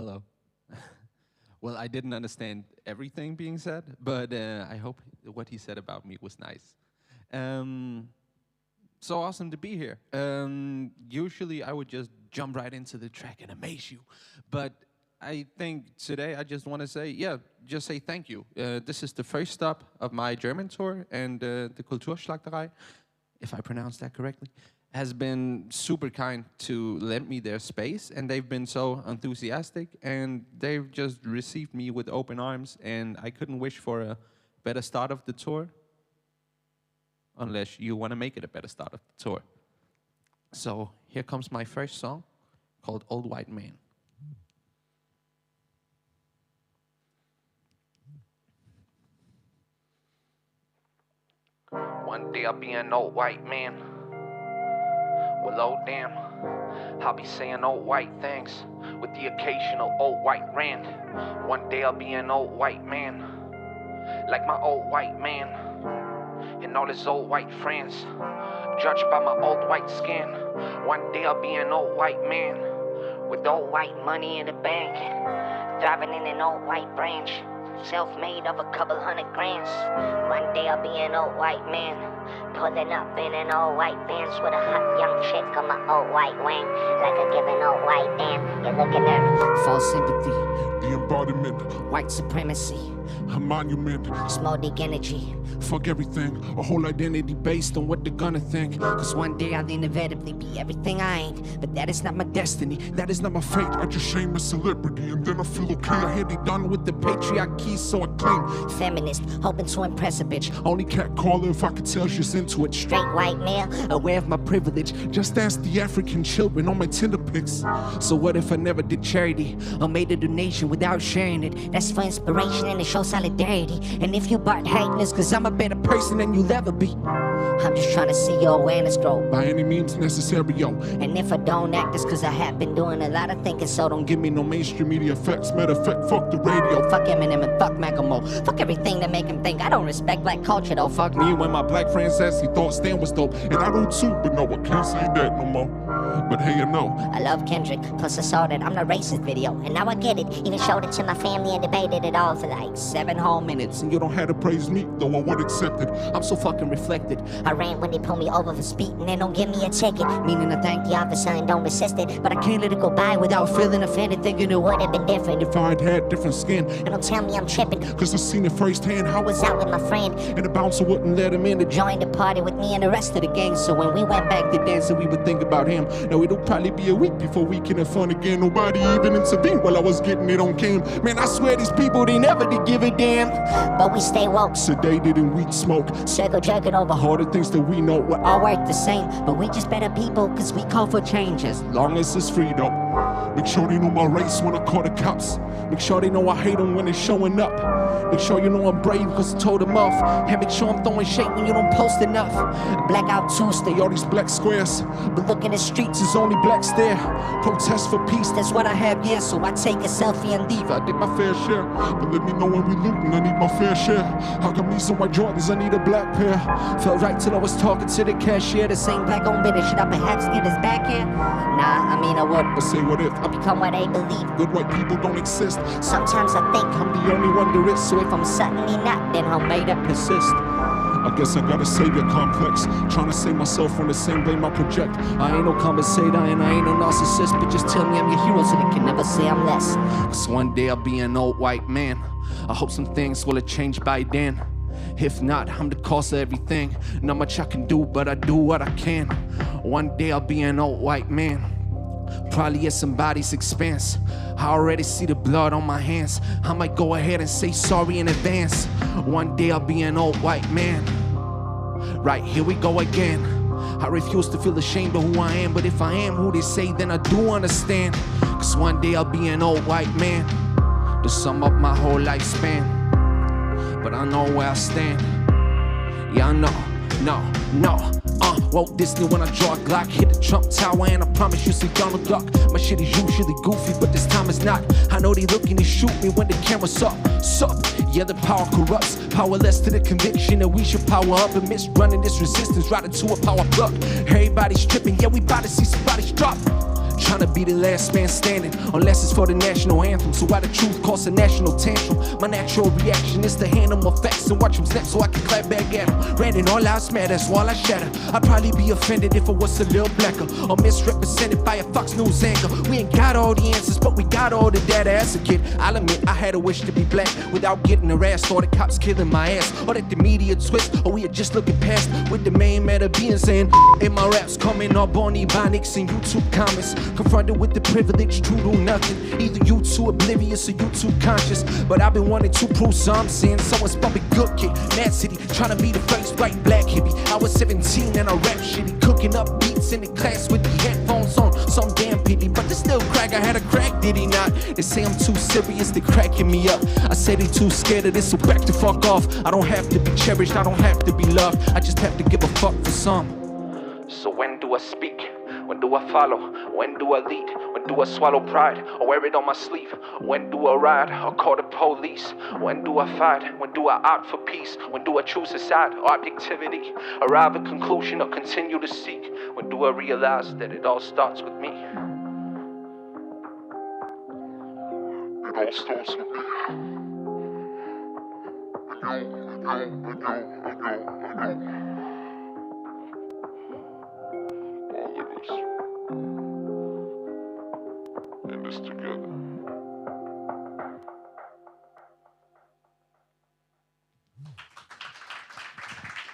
Hello. Well, I didn't understand everything being said, but I hope what he said about me was nice. So awesome to be here. Usually I would just jump right into the track and amaze you, but I think today I just want to say, just say thank you. This is the first stop of my German tour, and the Schlachterei, if I pronounce that correctly, has been super kind to lend me their space, and they've been so enthusiastic, and they've just received me with open arms, and I couldn't wish for a better start of the tour, unless you want to make it a better start of the tour. So here comes my first song, called Old White Man. One day I'll be an old white man. Well, oh damn, I'll be saying old white things with the occasional old white rant. One day I'll be an old white man, like my old white man and all his old white friends, judged by my old white skin. One day I'll be an old white man with old white money in the bank, thriving in an old white branch, self-made of a couple $100,000. One day I'll be an old white man, pulling up in an old white Benz with a hot young chick on my old white wing, like a given old white man. You're looking at false sympathy, the embodiment, white supremacy, a monument, Smodic energy. Fuck everything, a whole identity based on what they're gonna think. Cause one day I'll inevitably be everything I ain't, but that is not my destiny, that is not my fate. I just shame a celebrity and then I feel okay. I had it done with the patriarchy, so I claim. Feminist, hoping to impress a bitch. Only cat caller if I could tell she's into it. Straight white male, aware of my privilege. Just ask the African children on my Tinder pics. So what if I never did charity or made a donation without sharing it? That's for inspiration and to show solidarity. And if you bought hateness, cause I'm a better person than you'll ever be. I'm just trying to see your awareness grow by any means necessary, yo. And if I don't act, it's cause I have been doing a lot of thinking, so don't give me no mainstream media effects. Matter of fact, fuck the radio. Fuck Eminem and fuck Macklemore. Fuck everything that make him think. I don't respect black culture though. Fuck me when my black friend says he thought Stan was dope, and I do too, but no, I can't say that no more. But hey, you know, I love Kendrick, plus I saw that I'm the racist video, and now I get it. Even showed it to my family and debated it all for like 7 whole minutes. And you don't have to praise me, though I would accept it. I'm so fucking reflected. I ran when they pull me over for speeding and don't give me a ticket, meaning I thank the officer and don't resist it. But I can't let it go by without feeling offended, thinking it would have been different if I'd had different skin. And don't tell me I'm tripping, cause I seen it firsthand. I was out with my friend, and the bouncer wouldn't let him in to join the party with me and the rest of the gang. So when we went back to dancing, we would think about him. Now it'll probably be a week before we can have fun again. Nobody even intervened while I was getting it on cam. Man, I swear these people, they never did give a damn. But we stay woke, sedated and weed smoke, circle jerking over all the things that we know. We all work the same, but we just better people, cause we call for change as long as it's free though. Make sure they know my race when I call the cops. Make sure they know I hate them when they're showing up. Make sure you know I'm brave cause I told them off. And make sure I'm throwing shade when you don't post enough. Blackout Tuesday, all these black squares, but look in the streets, there's only blacks there. Protest for peace, that's what I have, yeah. So I take a selfie and leave. I did my fair share, but let me know when we lootin', I need my fair share. How come these some white Jordans, I need a black pair? Felt right till I was talking to the cashier. The same black owned business, should I perhaps get his back here? Nah, I mean I would. But say what if I become what they believe? Good white people don't exist. Sometimes I think I'm the only one there is. So if I'm suddenly not, then how may that persist? I guess I got a savior complex, trying to save myself from the same blame I project. I ain't no compensator and I ain't no narcissist, but just tell me I'm your hero so they can never say I'm less. Cause one day I'll be an old white man. I hope some things will have changed by then. If not, I'm the cause of everything. Not much I can do, but I do what I can. One day I'll be an old white man, probably at somebody's expense. I already see the blood on my hands. I might go ahead and say sorry in advance. One day I'll be an old white man. Right, here we go again. I refuse to feel ashamed of who I am, but if I am who they say, then I do understand. Cause one day I'll be an old white man to sum up my whole lifespan. But I know where I stand. Yeah, I know, no. Walt Disney when I draw a Glock, hit the Trump Tower and I promise you see Donald Duck. My shit is usually goofy, but this time it's not. I know they looking to shoot me when the camera's up. Sup, yeah, the power corrupts. Powerless to the conviction that we should power up. Amidst running this resistance right into a power plug. Everybody's tripping, yeah, we bout to see somebody's drop. trying to be the last man standing, unless it's for the national anthem. So why the truth cause a national tantrum? My natural reaction is to hand them facts and watch them snap so I can clap back at them. Ranting all lives matter, so all I shatter. I'd probably be offended if I was a little blacker or misrepresented by a Fox News anchor. We ain't got all the answers, but we got all the data. As a kid, I'll admit I had a wish to be black without getting harassed or the cops killing my ass, or that the media twist, or we are just looking past with the main matter being saying in my raps coming up on Ebonics and YouTube comments, confronted with the privilege to do nothing. Either you too oblivious or you too conscious, but I've been wanting to prove something. Someone's probably good kid, Mad City, trying to be the first white black hippie. I was 17 and I rap shitty, cooking up beats in the class with the headphones on. Some damn pity, but they still crack. I had a crack, did he not? They say I'm too serious, they cracking me up. I say they too scared of this, so back the fuck off. I don't have to be cherished, I don't have to be loved. I just have to give a fuck for some. So when do I speak? When do I follow? When do I lead? When do I swallow pride or wear it on my sleeve? When do I ride or call the police? When do I fight? When do I opt for peace? When do I choose a side or objectivity? Arrive at conclusion or continue to seek? When do I realize that it all starts with me? It all starts with me. I go. All of us in this together.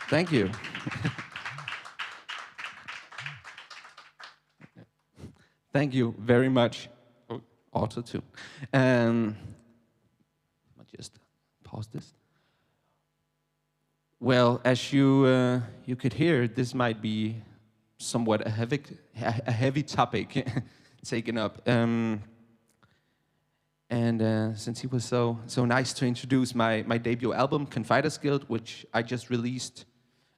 Thank you. Thank you very much. Also too. I'll just pause this. Well, as you could hear, this might be somewhat a heavy topic taken up. Since he was so nice to introduce my debut album, Confider, which I just released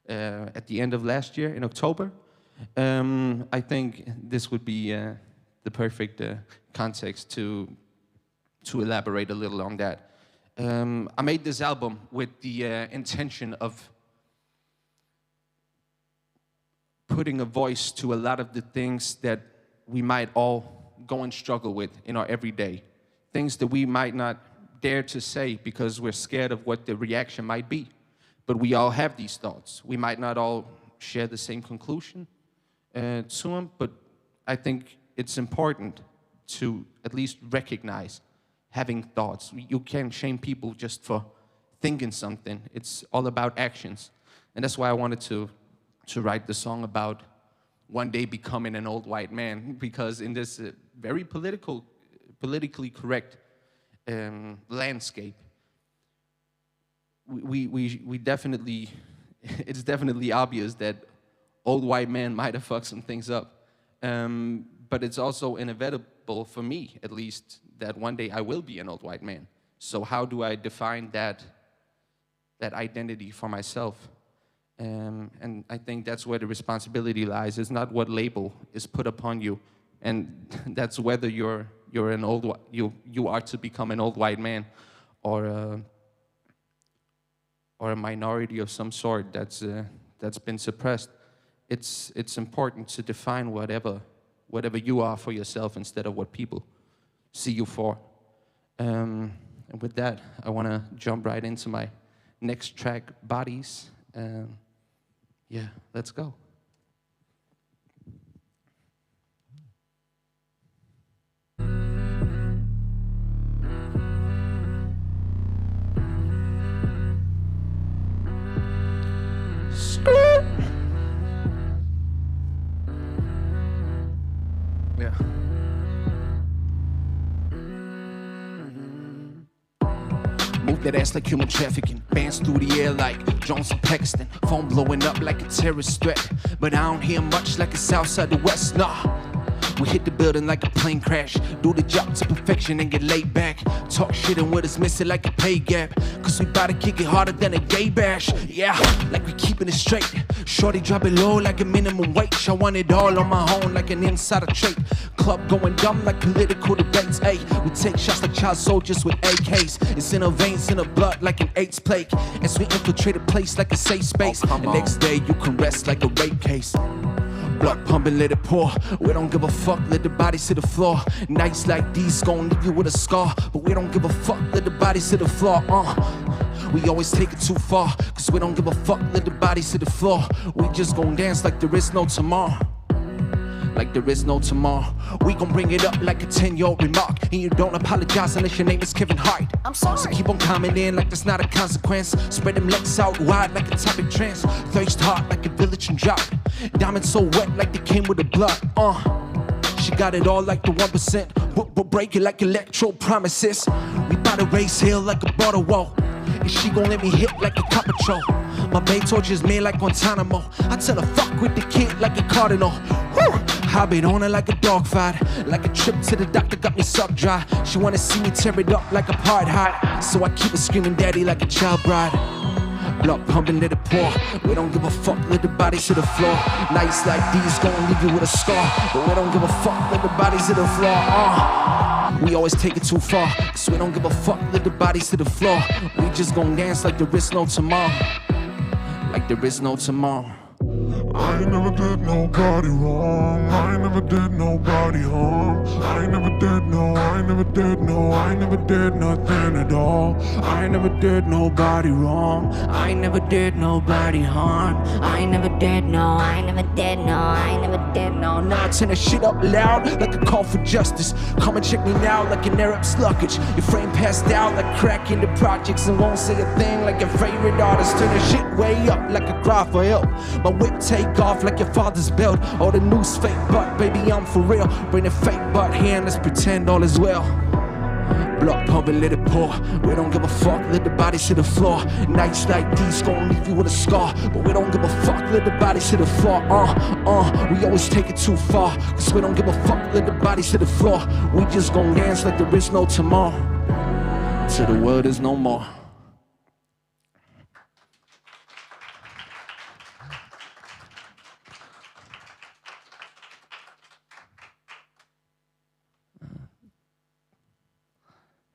at the end of last year in October, I think this would be the perfect context to elaborate a little on that. I made this album with the intention of putting a voice to a lot of the things that we might all go and struggle with in our everyday. Things that we might not dare to say because we're scared of what the reaction might be. But we all have these thoughts. We might not all share the same conclusion to them, but I think it's important to at least recognize having thoughts. You can't shame people just for thinking something. It's all about actions. And that's why I wanted to write the song about one day becoming an old white man, because in this very politically correct landscape, we definitely, it's definitely obvious that old white man might have fucked some things up. But it's also inevitable for me, at least, that one day I will be an old white man. So how do I define that identity for myself? And I think that's where the responsibility lies. It's not what label is put upon you, and that's whether you're an you are to become an old white man, or a minority of some sort that's been suppressed. It's important to define whatever you are for yourself instead of what people see you for. And with that, I want to jump right into my next track, Bodies. Yeah, let's go. Yeah. Move that ass like human trafficking. Bands through the air like drones in Pakistan. Phone blowing up like a terrorist threat. But I don't hear much like it's outside the West, nah. We hit the building like a plane crash. Do the job to perfection and get laid back. Talk shit and what is missing like a pay gap. Cause we bout to kick it harder than a gay bash. Yeah, like we keeping it straight. Shorty drop it low like a minimum wage. I want it all on my own like an insider trait. Club going dumb like political debates. Ayy, we take shots like child soldiers with AKs. It's in our veins, in our blood like an AIDS plague. As we infiltrate a place like a safe space. The next day you can rest like a rape case. Blood pumping, let it pour. We don't give a fuck, let the bodies hit the floor. Nights like these gon' leave you with a scar, but we don't give a fuck, let the bodies hit the floor. We always take it too far, cause we don't give a fuck, let the bodies hit the floor. We just gon' dance like there is no tomorrow. Like there is no tomorrow. We gon' bring it up like a 10-year-old remark, and you don't apologize unless your name is Kevin Hart. I'm sorry. So keep on coming in like there's not a consequence. Spread them legs out wide like a topic trance. Thirst hard like a village and drop. Diamonds so wet like they came with the blood. She got it all like the 1%. We'll break it like electro promises. We bout to raise hell like a border wall, and she gon' let me hit like a cop patrol. My babe tortures me like Guantanamo. I tell her fuck with the kid like a cardinal. Woo! I been on her like a dog fight, like a trip to the doctor got me sucked dry. She wanna see me tear it up like a apartheid, so I keep her screaming daddy like a child bride. Blood pumping, let it pour. We don't give a fuck, let the bodies hit the floor. Nights like these gon' leave you with a scar, but we don't give a fuck, let the bodies hit the floor. We always take it too far, cause we don't give a fuck, let the bodies hit the floor. We just gon' dance like there is no tomorrow. Like there is no tomorrow. I never did nobody wrong. I never did nobody harm. I never did no, I never did no, I never did nothing at all. I never did nobody wrong. I never did nobody harm. I never did no, I never did no, I never did no. Now I turn that shit up loud like a call for justice. Come and check me now like an Arab sluggage. Your frame passed out like crack in the projects and won't say a thing like your favorite artist. Turn the shit way up like a cry for help. My whip take off like your father's belt. All the news fake, but baby I'm for real. Bring the fake butt here and let's pretend all is well. Blood pumping, let it pour. We don't give a fuck, let the bodies hit the floor. Nights like these gon' leave you with a scar, but we don't give a fuck, let the bodies hit the floor. We always take it too far, cause we don't give a fuck, let the bodies hit the floor. We just gon' dance like there is no tomorrow, till the world is no more.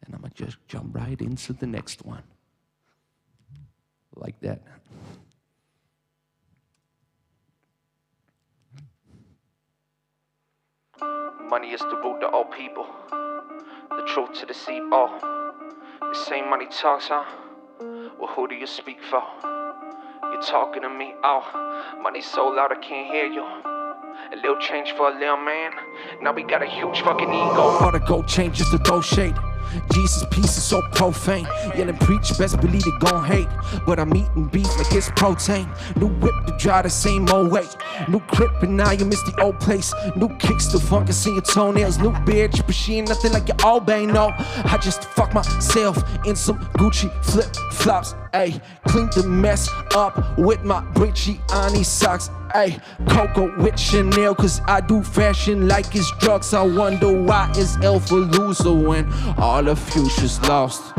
And I'ma just jump right into the next one. Like that. Money is the root of all people, the truth to deceive all. The same money talks, huh? Well, who do you speak for? You're talking to me, oh. Money's so loud I can't hear you. A little change for a little man. Now we got a huge fucking ego. All the gold changes to throw shade. Jesus' peace is so profane. Yelling preach, best believe it gon' hate. But I'm eating beef like it's protein. New whip to dry the same old way. New crib and now you miss the old place. New kicks to funk and see your toenails. New bitch, but she ain't nothing like your old bang, no. I just fuck myself in some Gucci flip flops. Ayy, clean the mess up with my Bridgiani socks. Ayy, Coco with Chanel, cause I do fashion like it's drugs. I wonder why is Alpha loser when all the future's lost.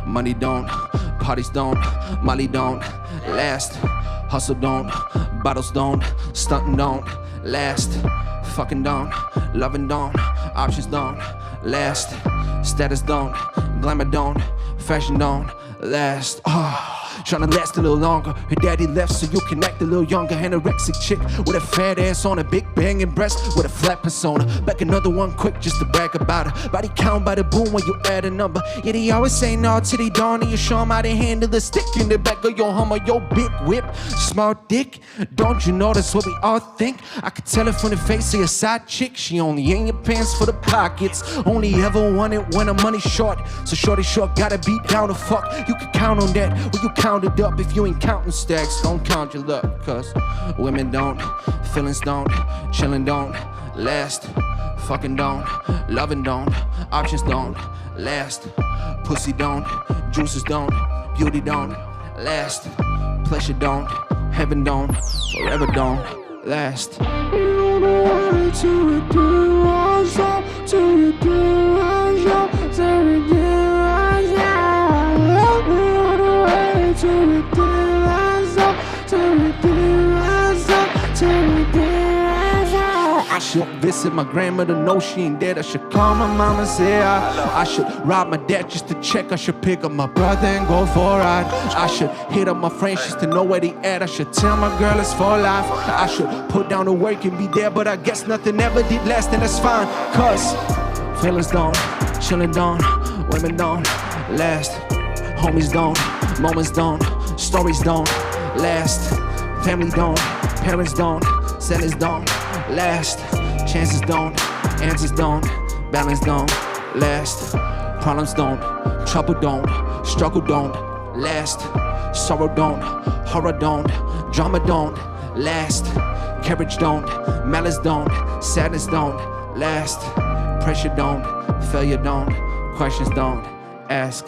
Money don't, parties don't, Molly don't last. Hustle don't, bottles don't, stunting don't last. Fucking don't, loving don't, options don't last. Status don't, glamour don't, fashion don't last. Tryna last a little longer. Her daddy left so you can act a little younger. Anorexic chick with a fat ass on a big banging breast with a flat persona. Back another one quick just to brag about her. Body count by the boom when you add a number. Yeah, they always say no to the dawn and you show them how to handle the stick in the back of your Hummer. Your big whip, small dick. Don't you know that's what we all think? I could tell it from the face of your side chick. She only in your pants for the pockets. Only ever want it when her money's short. So shorty short gotta be down to fuck. You can count on that when you count it up. If you ain't counting stacks, don't count your luck. Cause women don't, feelings don't, chillin' don't last. Fucking don't, loving don't, options don't last. Pussy don't, juices don't, beauty don't last. Pleasure don't, heaven don't, forever don't last. We don't know how to redeem ourselves, to redeem ourselves, to redeem ourselves. We don't know how to redeem ourselves, to redeem ourselves, to redeem ourselves. I should should visit my grandmother, know she ain't dead. I should call my mama and say I should rob my dad just to check. I should pick up my brother and go for a ride. I should hit up my friends just to know where they at. I should tell my girl it's for life. I should put down the work and be there, but I guess nothing ever did last, and that's fine. Cause feelings don't, chillin' don't, women don't last. Homies don't, moments don't, stories don't last. Family don't, parents don't, sentence don't last. Chances don't, answers don't, balance don't last. Problems don't, trouble don't, struggle don't last. Sorrow don't, horror don't, drama don't last. Courage don't, malice don't, sadness don't last. Pressure don't, failure don't, questions don't ask.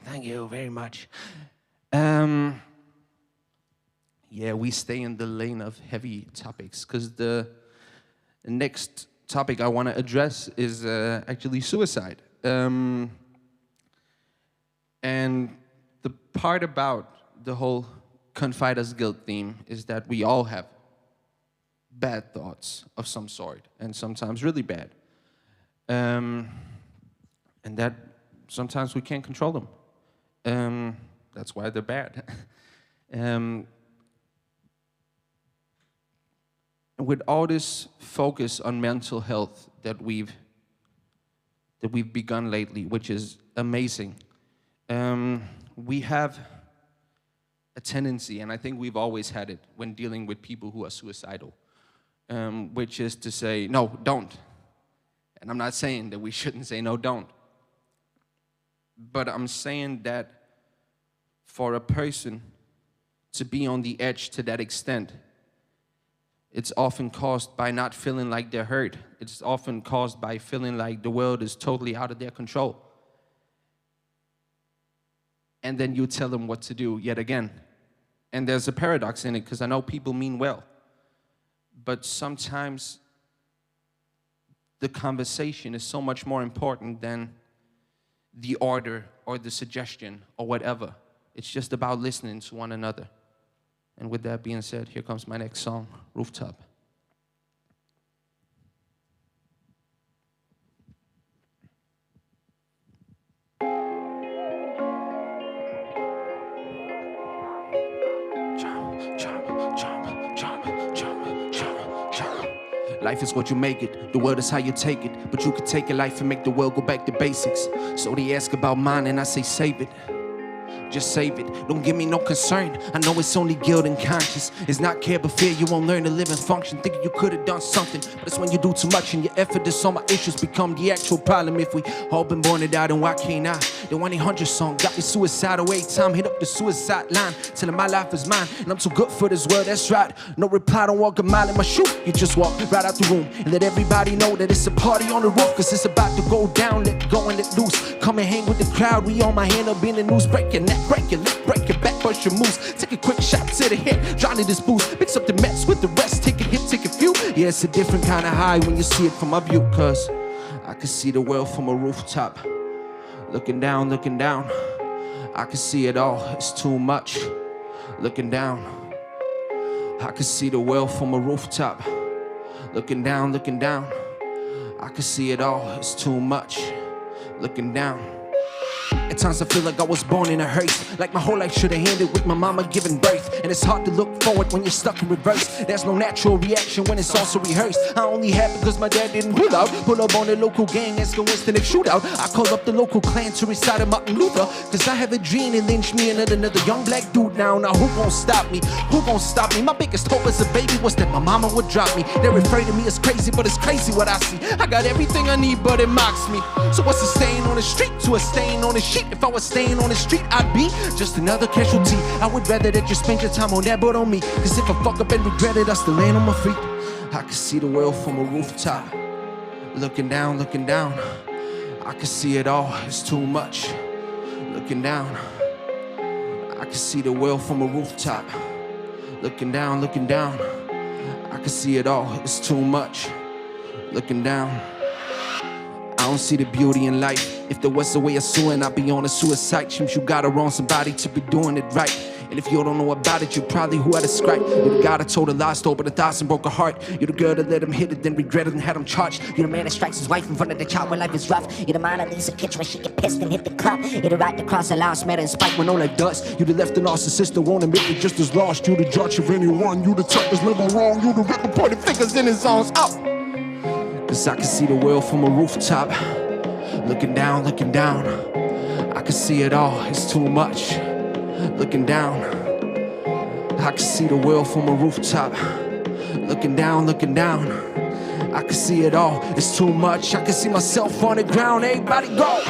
Thank you very much. Yeah, we stay in the lane of heavy topics because the next topic I want to address is actually suicide. And the part about the whole Confider's guilt theme is that we all have bad thoughts of some sort, and sometimes really bad. And that sometimes we can't control them. That's why they're bad. With all this focus on mental health that we've begun lately, which is amazing, we have a tendency, and I think we've always had it when dealing with people who are suicidal, which is to say, no, don't. And I'm not saying that we shouldn't say no, don't. But I'm saying that for a person to be on the edge to that extent, it's often caused by not feeling like they're heard. It's often caused by feeling like the world is totally out of their control. And then you tell them what to do yet again. And there's a paradox in it, because I know people mean well. But sometimes the conversation is so much more important than the order or the suggestion or whatever. It's just about listening to one another. And with that being said, here comes my next song, Rooftop. Life is what you make it, the world is how you take it. But you could take your life and make the world go back to basics. So they ask about mine and I say save it. Just save it, don't give me no concern. I know it's only guilt and conscience. It's not care but fear, you won't learn to live and function. Thinking you could have done something, but it's when you do too much and your effort is on my issues become the actual problem. If we all been born to die, then why can't I? The 1-800 song got me suicidal every time. Hit up the suicide line, telling my life is mine. And I'm too good for this world, that's right. No reply, don't walk a mile in my shoe. You just walk right out the room and let everybody know that it's a party on the roof. Cause it's about to go down, let go and let loose. Come and hang with the crowd, we on my hand up in the news. Break your neck, break your lip, break your back, push your moves. Take a quick shot to the head, Johnny this boost. Mix up the mess with the rest, take a hit, take a few. Yeah, it's a different kind of high when you see it from a view. Cause I can see the world from a rooftop. Looking down, I can see it all, it's too much. Looking down, I can see the world from a rooftop. Looking down, I can see it all, it's too much. Looking down. At times I feel like I was born in a hearse, like my whole life should have ended with my mama giving birth. And it's hard to look forward when you're stuck in reverse. There's no natural reaction when it's also rehearsed. I only had because my dad didn't pull out. Pull up on the local gang, it's go instant shootout. I called up the local clan to recite a Martin Luther. Cause I have a dream and lynch me and another young black dude now. Now who gon' stop me? Who gon' stop me? My biggest hope as a baby was that my mama would drop me. They're afraid of me, it's crazy, but it's crazy what I see. I got everything I need, but it mocks me. So what's a stain on the street to a stain on the sheet? If I was staying on the street, I'd be just another casualty. I would rather that you spend your time on that but on me. Cause if I fuck up and regret it, I still land on my feet. I can see the world from a rooftop. Looking down, looking down. I can see it all, it's too much. Looking down. I can see the world from a rooftop. Looking down, looking down. I can see it all, it's too much. Looking down. I don't see the beauty in life. If there was a way of suing, I'd be on a suicide. Seems you gotta wrong somebody to be doing it right. And if you don't know about it, you're probably who had a scrap. You're the guy that told a lie, stole but 1,000 broke a heart. You're the girl that let him hit it, then regretted and had him charged. You're the man that strikes his wife in front of the child when life is rough. You're the man that leaves the kitchen when she get pissed and hit the club. You're the right to cross the line, smatter and spike when no life does. You the left the narcissist that won't admit you're just as lost. You the judge of anyone, you the type that's never wrong. You the rapper pointing fingers in his songs up. Cause I can see the world from a rooftop. Looking down, looking down. I can see it all, it's too much. Looking down. I can see the world from a rooftop. Looking down, looking down. I can see it all, it's too much. I can see myself on the ground, everybody go.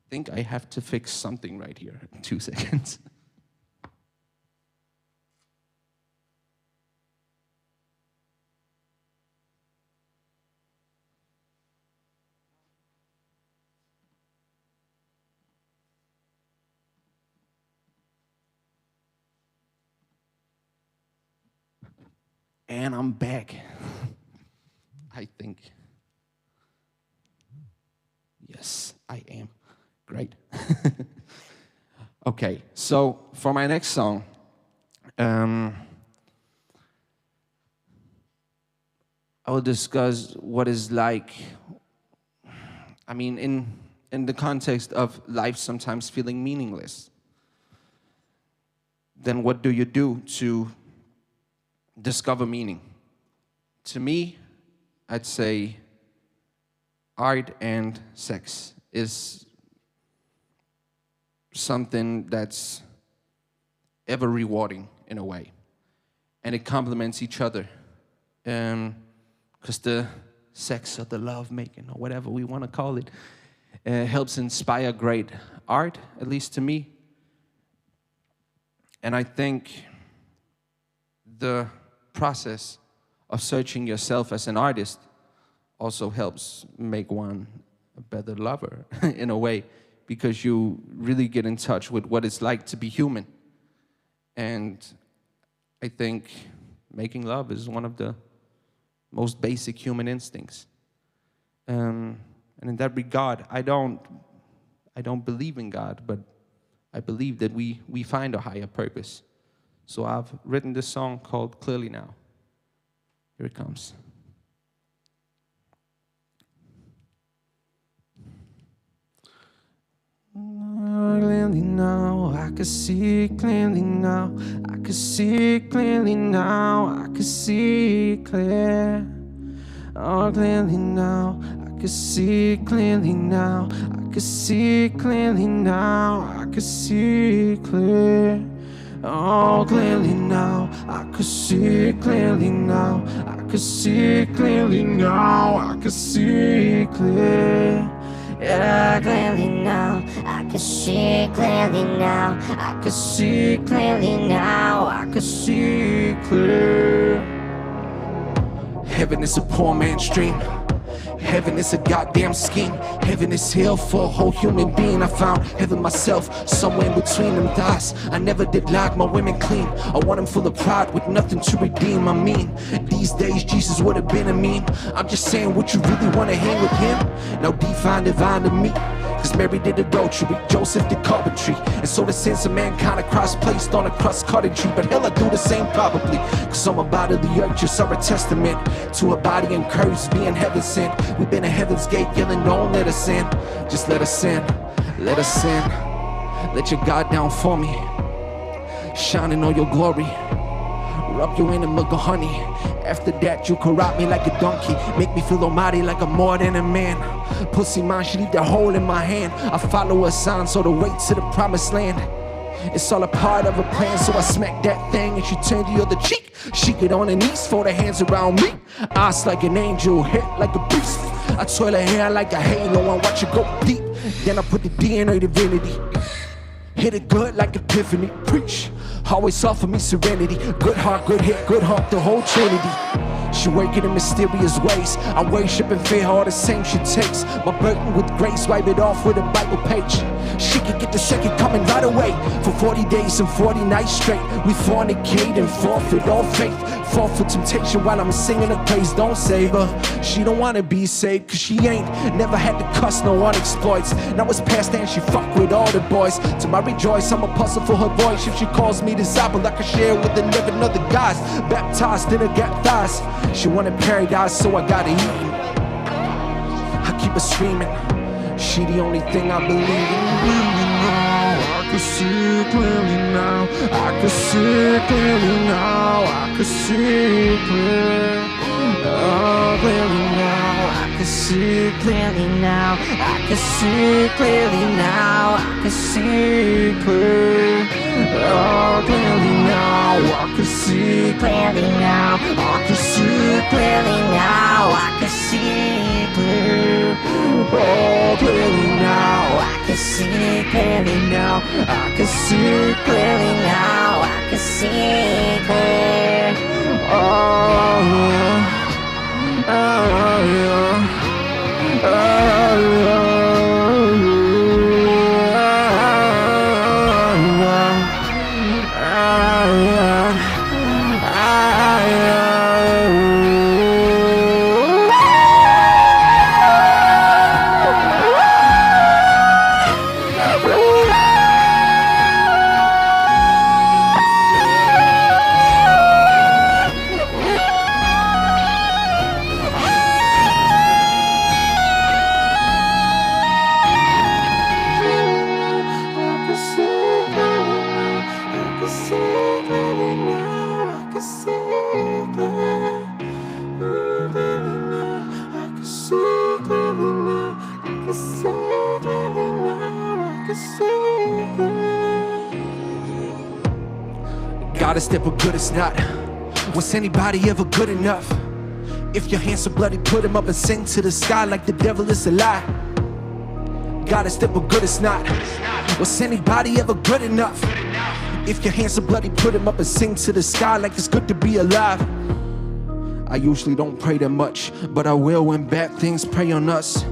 I think I have to fix something right here. 2 seconds. And I'm back. I think. Yes, I am. Great. Okay, so for my next song, I will discuss what is like, I mean, in the context of life sometimes feeling meaningless. Then what do you do to discover meaning? To me, I'd say art and sex is something that's ever rewarding in a way, and it complements each other, because the sex or the love making or whatever we want to call it helps inspire great art, at least to me. And I think the process of searching yourself as an artist also helps make one a better lover in a way, because you really get in touch with what it's like to be human. And I think making love is one of the most basic human instincts. And in that regard, I don't believe in God, but I believe that we find a higher purpose. So I've written this song called Clearly Now. Here it comes. Clearly now, I can see clearly now. I can see clearly now. I can see clear. Oh, clearly now, I can see clearly now. I can see clearly now. I can see clear. Oh, clearly now, I can see clearly now. I can see clearly now. I can see clear. Yeah, clearly now, I can see clearly now. I can see clearly now. I can see clear. Heaven is a poor man's dream. Heaven is a goddamn scheme. Heaven is hell for a whole human being. I found heaven myself, somewhere in between them thighs. I never did like my women clean. I want them full of pride with nothing to redeem. I mean, these days Jesus would have been a meme. I'm just saying, would you really want to hang with him? Now define divine to me. Cause Judas, Mary did adultery, Joseph did carpentry. And so the sins of mankind are cross-placed on a crust-cutting tree. But hell, I do the same probably, cause I'm a body of the earth, just are a testament to a body and curse being heaven sent. We've been at heaven's gate yelling, don't let us in. Just let us in, let us in. Let your God down for me, shine in all your glory. Rub you in the milk of honey. After that you can rock me like a donkey, make me feel almighty like I'm more than a man. Pussy mine, she leave that hole in my hand. I follow her sign, so the way to the promised land. It's all a part of a plan, so I smack that thing and she turned the other cheek. She get on her knees, fold her hands around me. Eyes like an angel, hair like a beast. I twirl her hair like a halo and watch her go deep. Then I put the DNA divinity. Hit it good like epiphany, preach. Always offer me serenity. Good heart, good hit, good heart, the whole trinity. She working in mysterious ways. I worship and fear all the same she takes. My burden with grace, wipe it off with a Bible page. She can get the second coming right away. For 40 days and 40 nights straight, we fornicate and forfeit all faith. Fall for temptation while I'm singing her praise. Don't save her, she don't wanna be saved, cause she ain't never had to cuss no one exploits. Now it's past and she fuck with all the boys. To my rejoice, I'm a puzzle for her voice. If she calls me disciple, I can share with the living other guys. Baptized in her gap thighs. She wanted paradise, so I gotta eat. I keep her screaming. She the only thing I believe in. I can see clearly now. I can see clearly now. I can see clearly. Oh, clearly now. I can see clearly now. I can see clearly now. I can see clearly. Oh, clearly now. I can see Clearly now. I can see Clearly now. I can see clearly. Oh, clearly now. I can see clearly now. I can see clearly now. I can see clearly. Oh, yeah. Oh, yeah. Oh, yeah. God is never good, it's not. Was anybody ever good enough? If your hands are bloody, put him up and sing to the sky like the devil is a lie. God is never good, it's not. Was anybody ever good enough? If your hands are bloody, put him up and sing to the sky like it's good to be alive. I usually don't pray that much, but I will when bad things prey on us.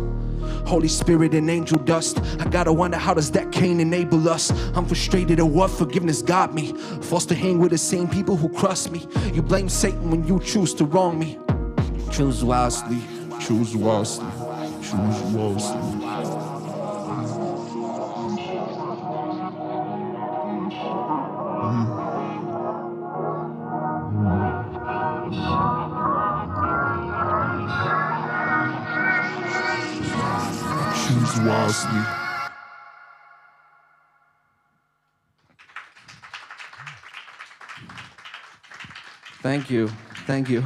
Holy Spirit and angel dust. I gotta wonder, how does that Cain enable us? I'm frustrated at what forgiveness got me. Forced to hang with the same people who cross me. You blame Satan when you choose to wrong me. Choose wisely. Choose wisely. Choose wisely. Choose wisely. Thank you. Thank you.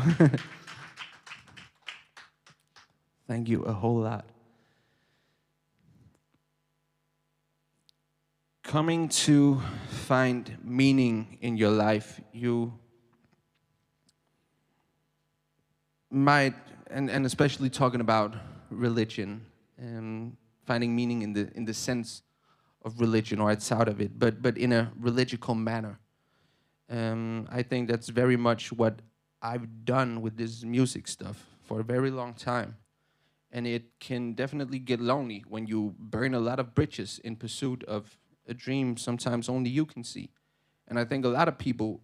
Thank you a whole lot. Coming to find meaning in your life, you might, and especially talking about religion, finding meaning in the sense of religion or outside of it, but in a religical manner. I think that's very much what I've done with this music stuff for a very long time. And it can definitely get lonely when you burn a lot of bridges in pursuit of a dream sometimes only you can see. And I think a lot of people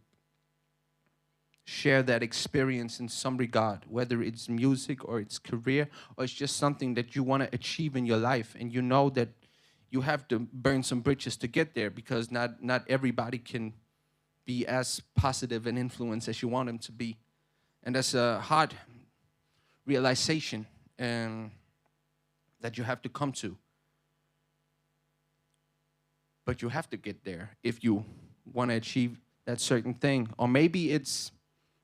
share that experience in some regard, whether it's music or it's career or it's just something that you want to achieve in your life. And you know that you have to burn some bridges to get there, because not everybody can be as positive an influence as you want them to be. And that's a hard realization that you have to come to. But you have to get there if you want to achieve that certain thing. Or maybe it's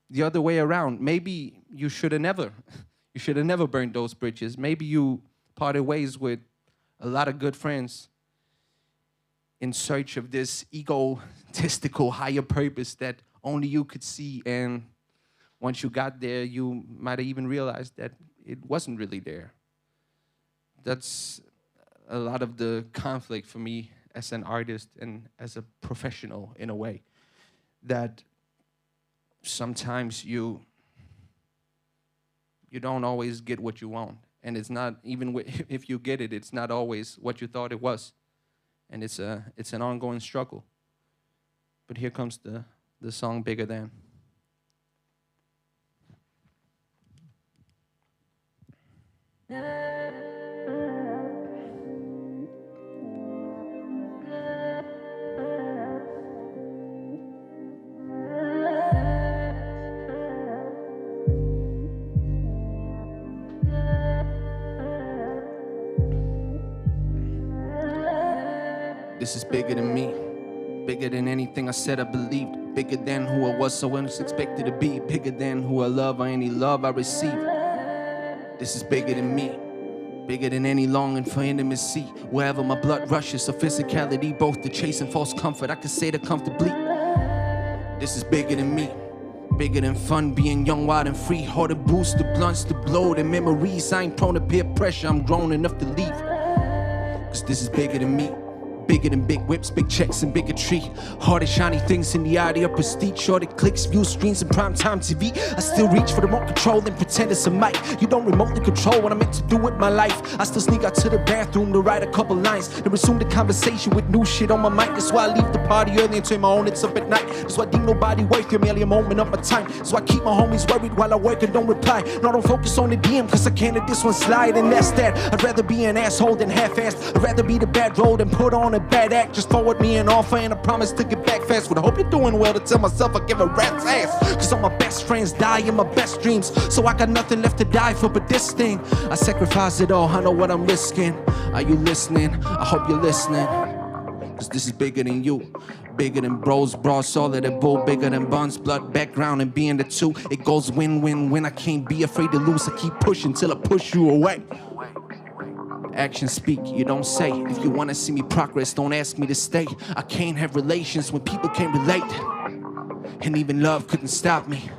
the other way around. Maybe you should have never burned those bridges. Maybe you parted ways with a lot of good friends in search of this egotistical higher purpose that only you could see. And once you got there, you might have even realized that it wasn't really there. That's a lot of the conflict for me as an artist and as a professional in a way. That sometimes you don't always get what you want. And it's not, even if you get it, it's not always what you thought it was. And it's an ongoing struggle. But here comes the song Bigger Than. This is bigger than me, bigger than anything I said I believed, bigger than who I was so unexpected to be, bigger than who I love or any love I receive. This is bigger than me, bigger than any longing for intimacy. Wherever my blood rushes, or physicality, both the chase and false comfort, I can say that comfortably. This is bigger than me, bigger than fun, being young, wild and free. Hard to boost, the blunts, the blow, the memories. I ain't prone to peer pressure, I'm grown enough to leave. Cause this is bigger than me. Bigger than big whips, big checks, and bigotry. Hard as shiny things in the idea of prestige. Short it clicks, view screens, and primetime TV. I still reach for the remote control and pretend it's a mic. You don't remotely control what I'm meant to do with my life. I still sneak out to the bathroom to write a couple lines, then resume the conversation with new shit on my mic. That's why I leave the party early and turn my own hits up at night. That's why I deem nobody worth it, merely a moment of my time. So I keep my homies worried while I work and don't reply. No, don't focus on the DM, cause I can't let this one slide. And that's that. I'd rather be an asshole than half-assed. I'd rather be the bad role than put on a bad act. Just forward me an offer and I promise to get back fast. Would hope you're doing well to tell myself I give a rat's ass. Cause all my best friends die in my best dreams. So I got nothing left to die for but this thing. I sacrifice it all, I know what I'm risking. Are you listening? I hope you're listening. Cause this is bigger than you. Bigger than bros, bras, all of that bull. Bigger than buns, blood, background, and being the two. It goes win, win, win. I can't be afraid to lose. I keep pushing till I push you away. Actions speak, you don't say. If you wanna see me progress, don't ask me to stay. I can't have relations when people can't relate. And even love couldn't stop me.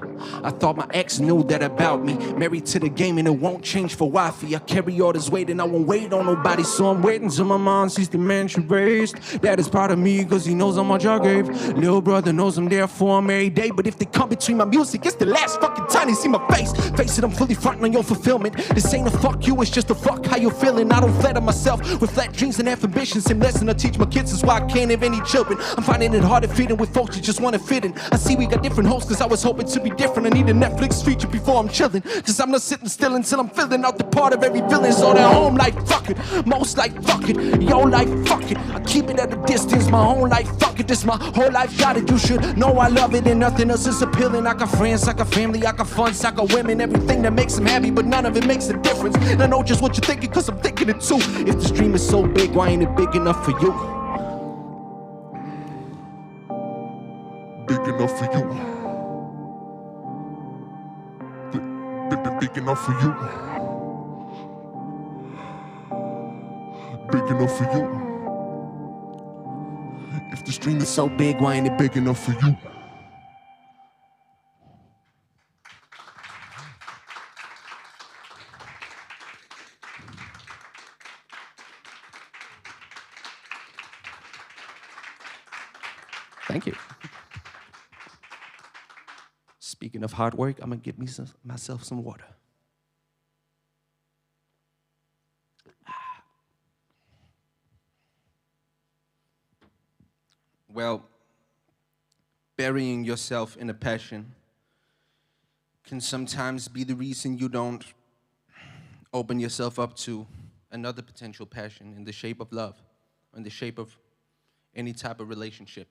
I thought my ex knew that about me. Married to the game and it won't change for wifey. I carry all this weight and I won't wait on nobody. So I'm waiting till my mom sees the man she raised. That is part of me cause he knows how much I gave. Little brother knows I'm there for him every day. But if they come between my music, it's the last fucking time they see my face. Face it, I'm fully fronting on your fulfillment. This ain't a fuck you, it's just a fuck how you feeling. I don't flatter myself with flat dreams and half ambitions. Same lesson I teach my kids is why I can't have any children. I'm finding it hard to fit in with folks you just wanna fit in. I see we got different hopes cause I was hoping to be different. I need a Netflix feature before I'm chilling. Cause I'm not sitting still until I'm filling out the part of every villain. So their home life, fuck it. Most like fuck it. Your life, fuck it. I keep it at a distance. My own life, fuck it. This my whole life, got it. You should know I love it and nothing else is appealing. I got friends, I got family, I got fun, I got women. Everything that makes them happy, but none of it makes a difference. And I know just what you're thinking cause I'm thinking it too. If this dream is so big, why ain't it big enough for you? Big enough for you. Big enough for you. Big enough for you. If the dream is so big, why ain't it big enough for you? Thank you. Speaking of hard work, I'm gonna get myself some water. Well, burying yourself in a passion can sometimes be the reason you don't open yourself up to another potential passion in the shape of love. in the shape of any type of relationship.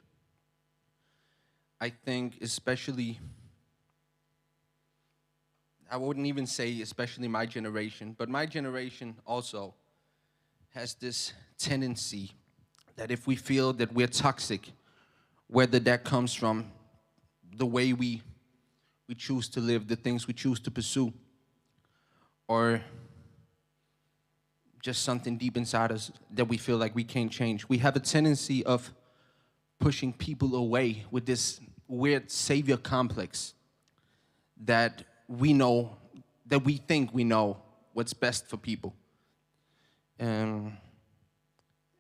I think especially, I wouldn't even say especially my generation, but my generation also has this tendency that if we feel that we're toxic, whether that comes from the way we choose to live, the things we choose to pursue, or just something deep inside us that we feel like we can't change, we have a tendency of pushing people away with this weird savior complex that we know, that we think we know what's best for people. And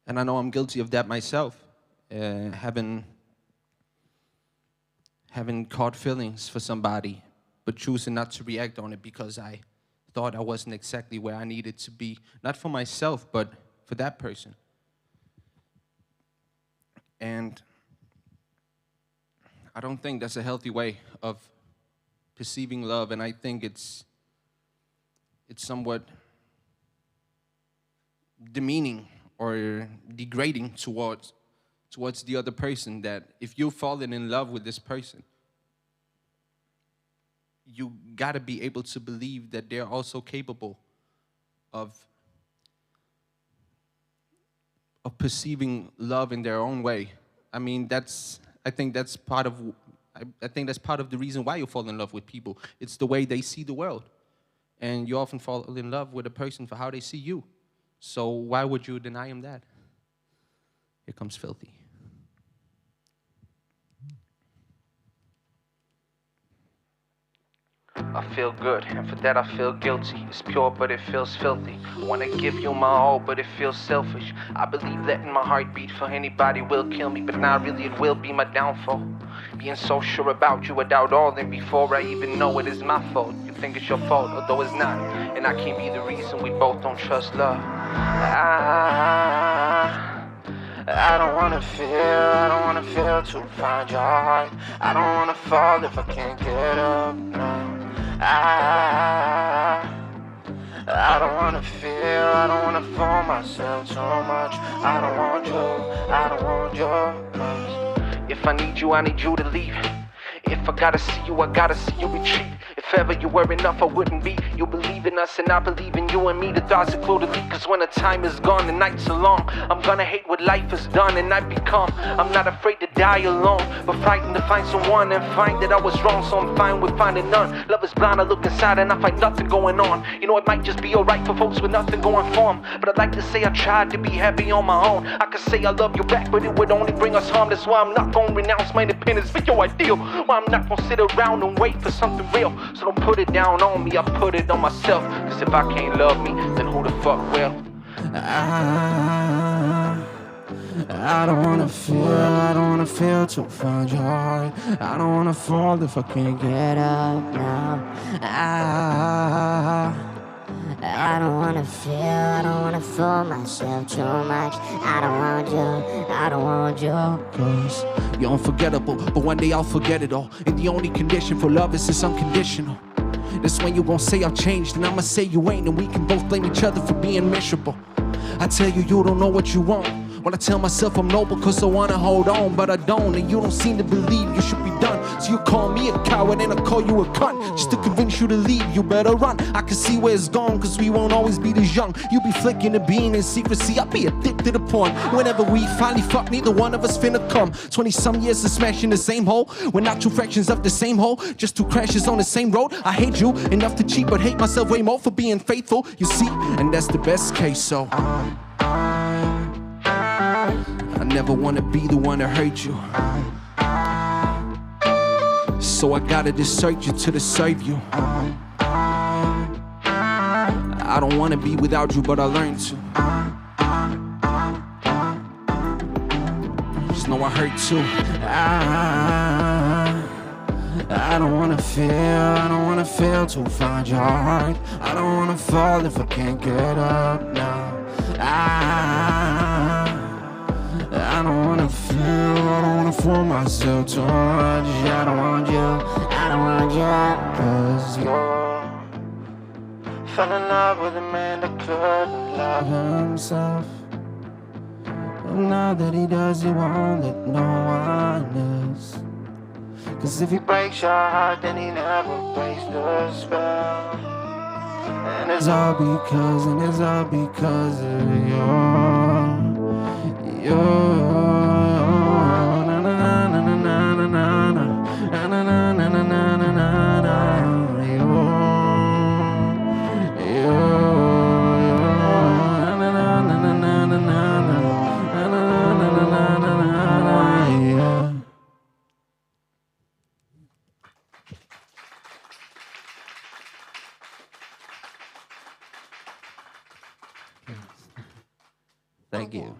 I know I'm guilty of that myself, having caught feelings for somebody, but choosing not to react on it because I thought I wasn't exactly where I needed to be, not for myself, but for that person. And I don't think that's a healthy way of perceiving love, and I think it's somewhat demeaning or degrading towards the other person, that if you've fallen in love with this person, you gotta be able to believe that they're also capable of perceiving love in their own way. I mean, I think that's part of the reason why you fall in love with people. It's the way they see the world. And you often fall in love with a person for how they see you. So why would you deny him that? Here comes Filthy. I feel good, and for that I feel guilty. It's pure, but it feels filthy. Wanna give you my all, but it feels selfish. I believe that in my heartbeat for anybody will kill me, but now really it will be my downfall. Being so sure about you, I doubt all, and before I even know it is my fault. You think it's your fault, although it's not, and I can't be the reason we both don't trust love. I don't wanna feel to find your heart. I don't wanna fall if I can't get up, no. I don't wanna fool myself too much. I don't want you. If I need you to leave. If I gotta see you retreat. If ever you were enough, I wouldn't be. You believe in us and I believe in you and me. The thoughts are clear to leave, cause when the time is gone, the nights are long. I'm gonna hate what life has done and I've become. I'm not afraid to die alone, but frightened to find someone and find that I was wrong, so I'm fine with finding none. Love is blind, I look inside and I find nothing going on. You know, it might just be alright for folks with nothing going for them, but I'd like to say I tried to be happy on my own. I could say I love you back, but it would only bring us harm. That's why I'm not gonna renounce my independence for your ideal. Why I'm not gonna sit around and wait for something real. So don't put it down on me, I put it on myself. Cause if I can't love me, then who the fuck will? I don't wanna feel to find your heart. I don't wanna fall if I can't get up now. I don't wanna fool myself too much. I don't want you. Cause you're unforgettable, but one day I'll forget it all. And the only condition for love is it's unconditional. That's when you gon' say I've changed, and I'ma say you ain't, and we can both blame each other for being miserable. I tell you, you don't know what you want. When I tell myself I'm noble cause I wanna hold on, but I don't, and you don't seem to believe you should be done. So you call me a coward and I call you a cunt, just to convince you to leave, you better run. I can see where it's gone cause we won't always be this young. You be flicking the bean in secrecy, I'll be addicted to porn. Whenever we finally fuck, neither one of us finna come. 20 some years of smashing the same hole. We're not two fractions of the same hole, just two crashes on the same road. I hate you enough to cheat, but hate myself way more for being faithful, you see, and that's the best case. So I never wanna be the one to hurt you, so I gotta desert you to serve you. I don't wanna be without you, but I learned to. Just know I hurt too. I don't wanna feel to find your heart. I don't wanna fall if I can't get up now. I don't wanna fool myself too much. I don't want you, cause you fell in love with a man that couldn't love himself. now that he does, he won't let no one else. Cause if he breaks your heart, then he never breaks the spell. And it's all because of you. Na na na na na na na na na na na na na na na. Thank you.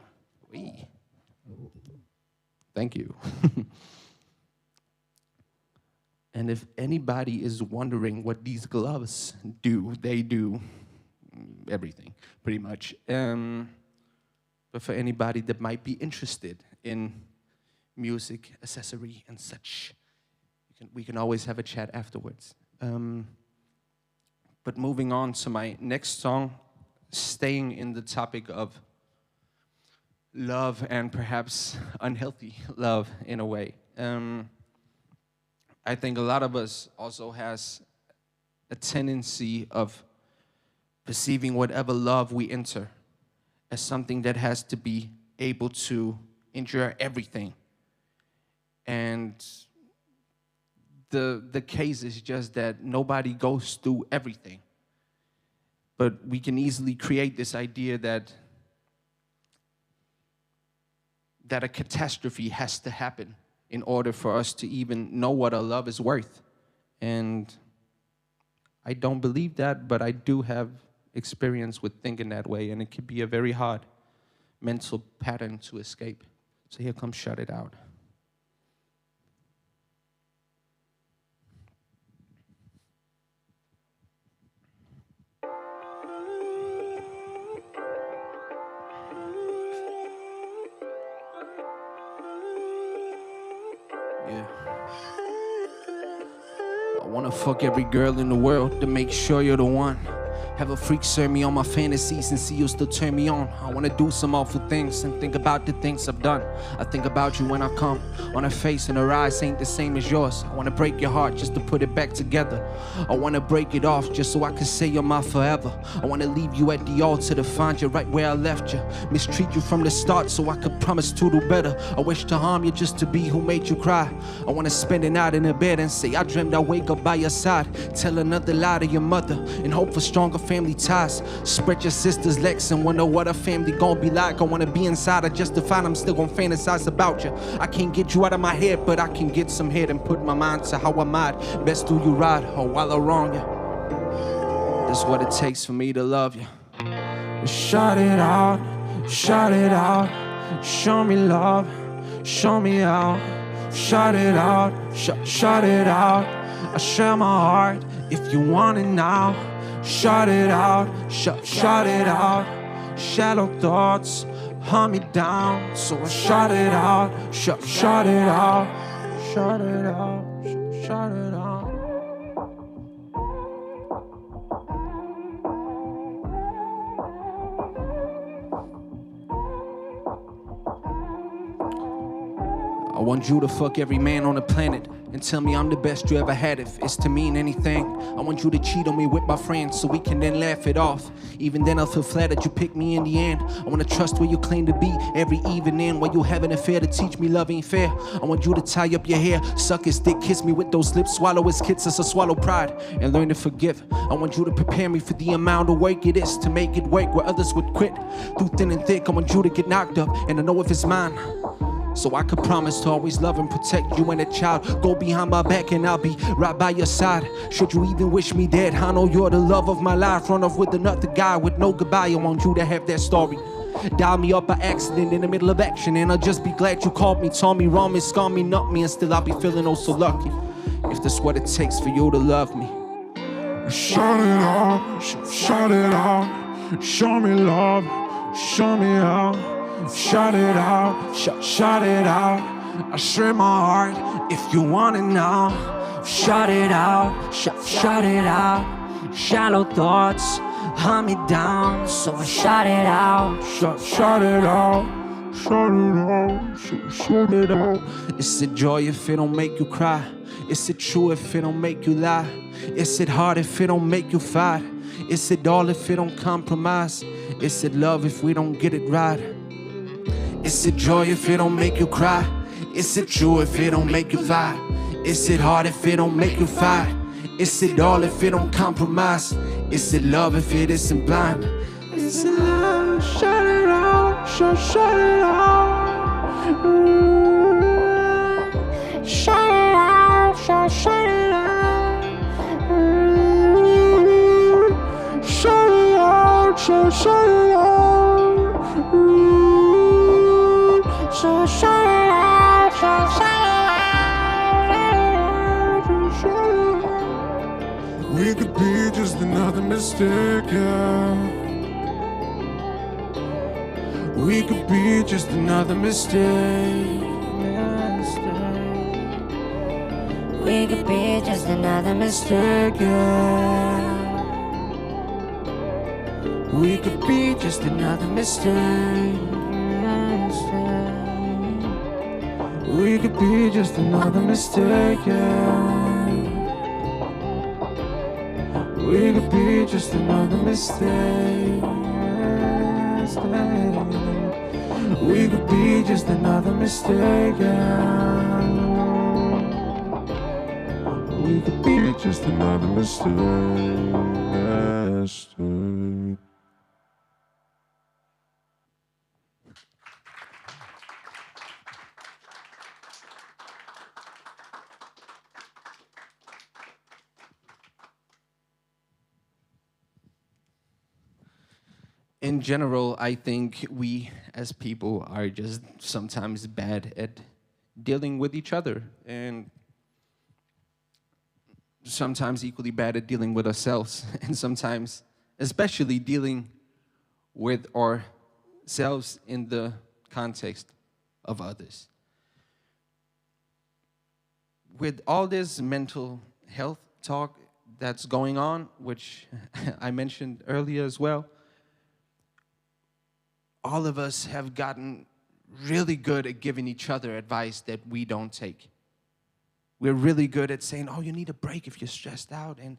Thank you. And if anybody is wondering what these gloves do, they do everything, pretty much. But for anybody that might be interested in music, accessory, and such, we can always have a chat afterwards. But moving on to my next song, staying in the topic of love and perhaps unhealthy love in a way. I think a lot of us also has a tendency of perceiving whatever love we enter as something that has to be able to endure everything. And the case is just that nobody goes through everything. But we can easily create this idea that a catastrophe has to happen in order for us to even know what our love is worth. And I don't believe that, but I do have experience with thinking that way, and it can be a very hard mental pattern to escape. So here comes Shut It Out. I wanna fuck every girl in the world to make sure you're the one. Have a freak serve me on my fantasies and see you still turn me on. I wanna do some awful things and think about the things I've done. I think about you when I come on her face and her eyes ain't the same as yours. I wanna break your heart just to put it back together. I wanna break it off just so I can say you're my forever. I wanna leave you at the altar to find you right where I left you. Mistreat you from the start so I could promise to do better. I wish to harm you just to be who made you cry. I wanna spend the night in the bed and say I dreamed I wake up by your side. Tell another lie to your mother and hope for stronger family ties. Spread your sister's legs and wonder what a family gon' be like. I wanna be inside her just to find I'm still gon' fantasize about you. I can't get you out of my head, but I can get some head and put my mind to how I might best do you right or while I wrong you. That's what it takes for me to love you. Shut it out, shout it out. Show me love, show me out. Shut it out, shut it out. I share my heart if you want it now. Shut it out, shut it out. Shallow thoughts hunt me down, so I shut it out, shut it out, shut it out, shut it out. I want you to fuck every man on the planet and tell me I'm the best you ever had if it's to mean anything. I want you to cheat on me with my friends so we can then laugh it off. Even then I'll feel flattered you pick me in the end. I wanna trust where you claim to be every evening while you have an affair to teach me love ain't fair. I want you to tie up your hair, suck his dick, kiss me with those lips, swallow his kisses or swallow pride and learn to forgive. I want you to prepare me for the amount of work it is to make it work where others would quit. Through thin and thick I want you to get knocked up and I know if it's mine. So I could promise to always love and protect you and a child. Go behind my back and I'll be right by your side. Should you even wish me dead, I know you're the love of my life. Run off with another guy with no goodbye. I want you to have that story. Dial me up by accident in the middle of action, and I'll just be glad you called me, told me wrong, me, scarred me, nut me, and still I'll be feeling oh so lucky. If that's what it takes for you to love me. Shut it out, shut it out. Show me love, show me out. Shut it out, shut it out. I share my heart if you want it now. Shut it out, shut it out. Shallow thoughts hunt me down, so I shut it out. Shut it out, shut it out, so shut it out. Is it joy if it don't make you cry? Is it true if it don't make you lie? Is it hard if it don't make you fight? Is it all if it don't compromise? Is it love if we don't get it right? Is it joy if it don't make you cry? Is it true if it don't make you fight? Is it hard if it don't make you fight? Is it all if it don't compromise? Is it love if it isn't blind? Is it love? Shut it out, shut it out. Shut it out, shut it out. Shut it out, shut it out. So shut it out, shut it out. We could be just another mistake, yeah. We could be just another mistake. We could be just another mistake, yeah. We could be just another mistake. We could be just another mistake, yeah. We could be just another mistake. We could be just another mistake, yeah. We could be just another mistake. In general, I think we as people are just sometimes bad at dealing with each other, and sometimes equally bad at dealing with ourselves, and sometimes especially dealing with ourselves in the context of others. With all this mental health talk that's going on, which I mentioned earlier as well, all of us have gotten really good at giving each other advice that we don't take. We're really good at saying, oh, you need a break if you're stressed out, and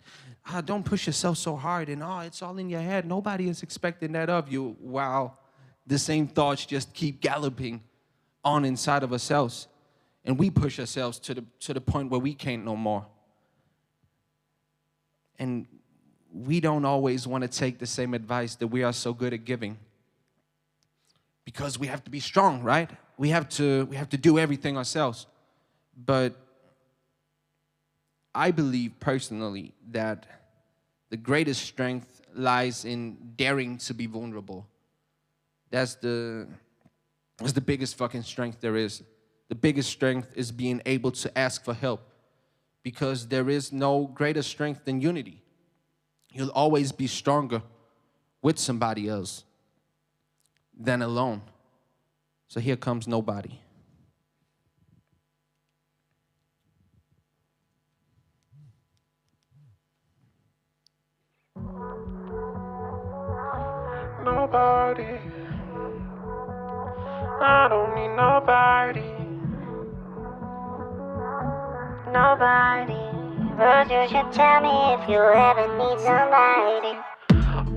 don't push yourself so hard, and it's all in your head. Nobody is expecting that of you, while the same thoughts just keep galloping on inside of ourselves, and we push ourselves to the point where we can't no more. And we don't always want to take the same advice that we are so good at giving, because we have to be strong, right? We have to do everything ourselves. But I believe personally that the greatest strength lies in daring to be vulnerable. That's the biggest fucking strength there is. The biggest strength is being able to ask for help, because there is no greater strength than unity. You'll always be stronger with somebody else than alone. So here comes Nobody. Nobody, I don't need nobody. Nobody, but you should tell me if you ever need somebody.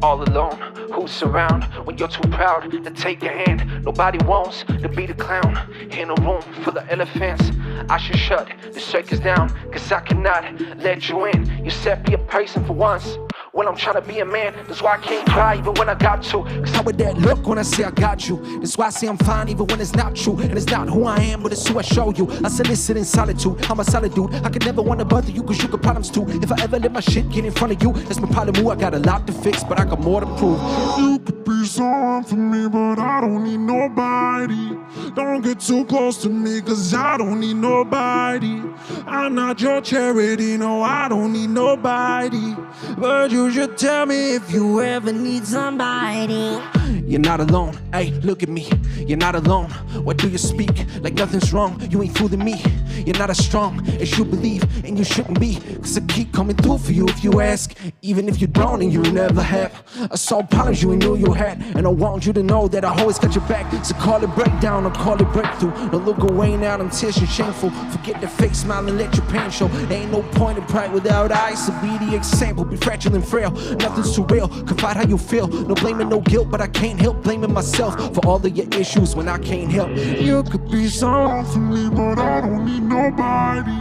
All alone, who's around when you're too proud to take a hand? Nobody wants to be the clown in a room full of elephants. I should shut the circus down, cause I cannot let you in. You said be a person for once. When I'm trying to be a man, that's why I can't cry even when I got to. Cause how would that look when I say I got you? That's why I say I'm fine even when it's not true. And it's not who I am, but it's who I show you. I solicit in solitude, I'm a solid dude. I could never want to bother you cause you got problems too. If I ever let my shit get in front of you, that's my problem. Ooh, I got a lot to fix, but I got more to prove. You could be someone for me, but I don't need nobody. Don't get too close to me, cause I don't need nobody. I'm not your charity, no, I don't need nobody. But you should tell me if you ever need somebody. You're not alone, hey, look at me. You're not alone, why do you speak like nothing's wrong? You ain't fooling me. You're not as strong as you believe, and you shouldn't be. Cause I keep coming through for you if you ask. Even if you don't and you never have. I saw problems you ain't knew you had, and I want you to know that I always got your back. So call it breakdown or call it breakthrough. Don't look away now, I'm tears and shameful. Forget the fake smile and let your pain show. There ain't no point in pride without eyes. So be the example, be fragile and frail. Nothing's too real, confide how you feel. No blaming, no guilt, but I can't help blaming myself for all of your issues when I can't help. You could be someone for me, but I don't need nobody.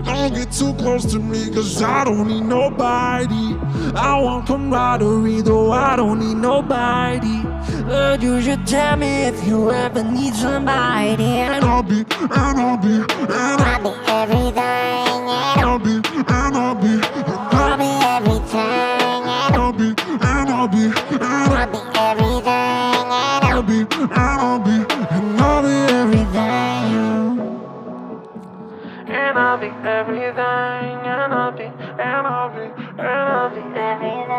Don't get too close to me, cause I don't need nobody. I want camaraderie, though I don't need nobody. But you should tell me if you ever need somebody. And I'll be, and I'll be, and I'll be everything. I'll be, and I'll be, I'll be everything. I'll be, and I'll be, and I'll be everything. I'll be, and I'll be, and I'll be everything. And I'll be everything, and I'll be, and I'll be, and I'll be Everything.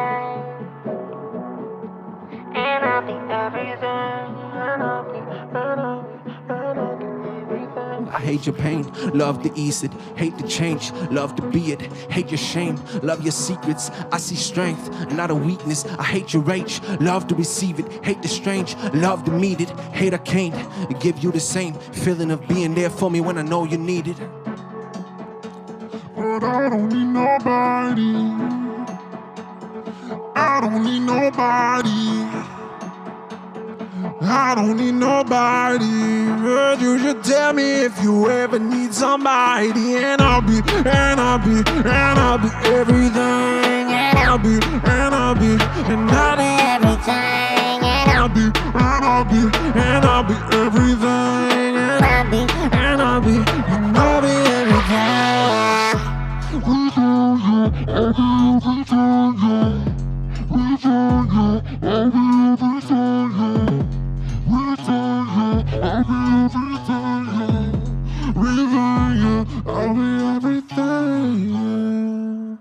And I'll be everything, and I'll be, and I'll be, and I'll be everything. I hate your pain, love to ease it. Hate to change, love to be it. Hate your shame, love your secrets. I see strength, not a weakness. I hate your rage, love to receive it. Hate the strange, love to meet it. Hate I can't give you the same feeling of being there for me when I know you need it. But I don't need nobody. I don't need nobody. I don't need nobody. But you should tell me if you ever need somebody. And I'll be, and I'll be, and I'll be everything. And I'll be, and I'll be, and I'll be everything. I'll be, and I'll be, and I'll be everything. And I'll be, and I'll be, and I'll be everything. I'll be everything.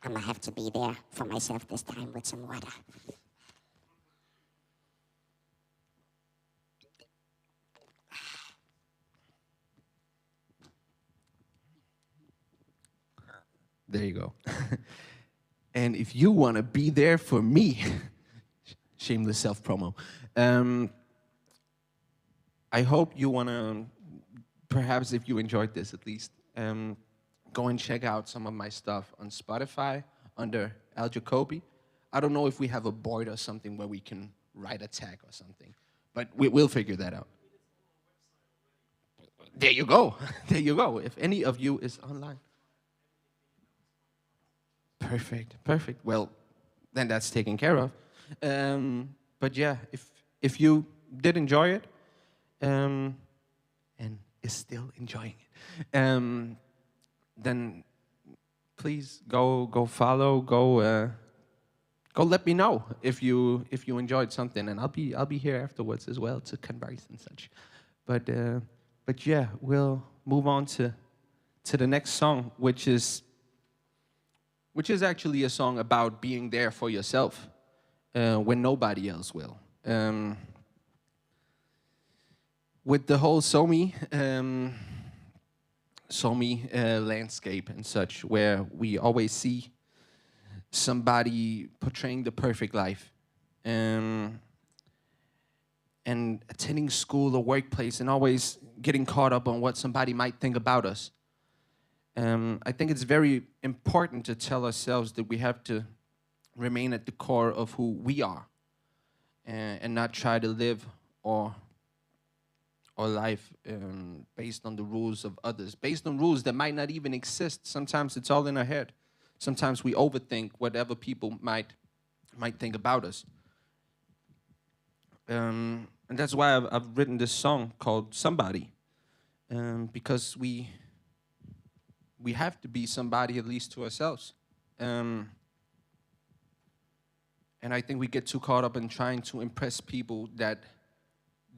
I'm gonna have to be there for myself this time with some water. There you go. And if you want to be there for me, shameless self-promo, I hope you want to, perhaps if you enjoyed this at least, go and check out some of my stuff on Spotify under Al Jacobi. I don't know if we have a board or something where we can write a tag or something, but we'll figure that out. There you go. There you go. If any of you is online. Perfect, perfect. Well, then that's taken care of. But yeah, if you did enjoy it, and is still enjoying it, then please go follow, go let me know if you enjoyed something, and I'll be here afterwards as well to converse and such. But yeah, we'll move on to the next song, which is actually a song about being there for yourself when nobody else will. With the whole SoMe landscape and such, where we always see somebody portraying the perfect life, and attending school or workplace and always getting caught up on what somebody might think about us. I think it's very important to tell ourselves that we have to remain at the core of who we are, and not try to live our life based on the rules of others, based on rules that might not even exist. Sometimes it's all in our head. Sometimes we overthink whatever people might think about us. And that's why I've written this song called Somebody, because we have to be somebody, at least to ourselves. And I think we get too caught up in trying to impress people that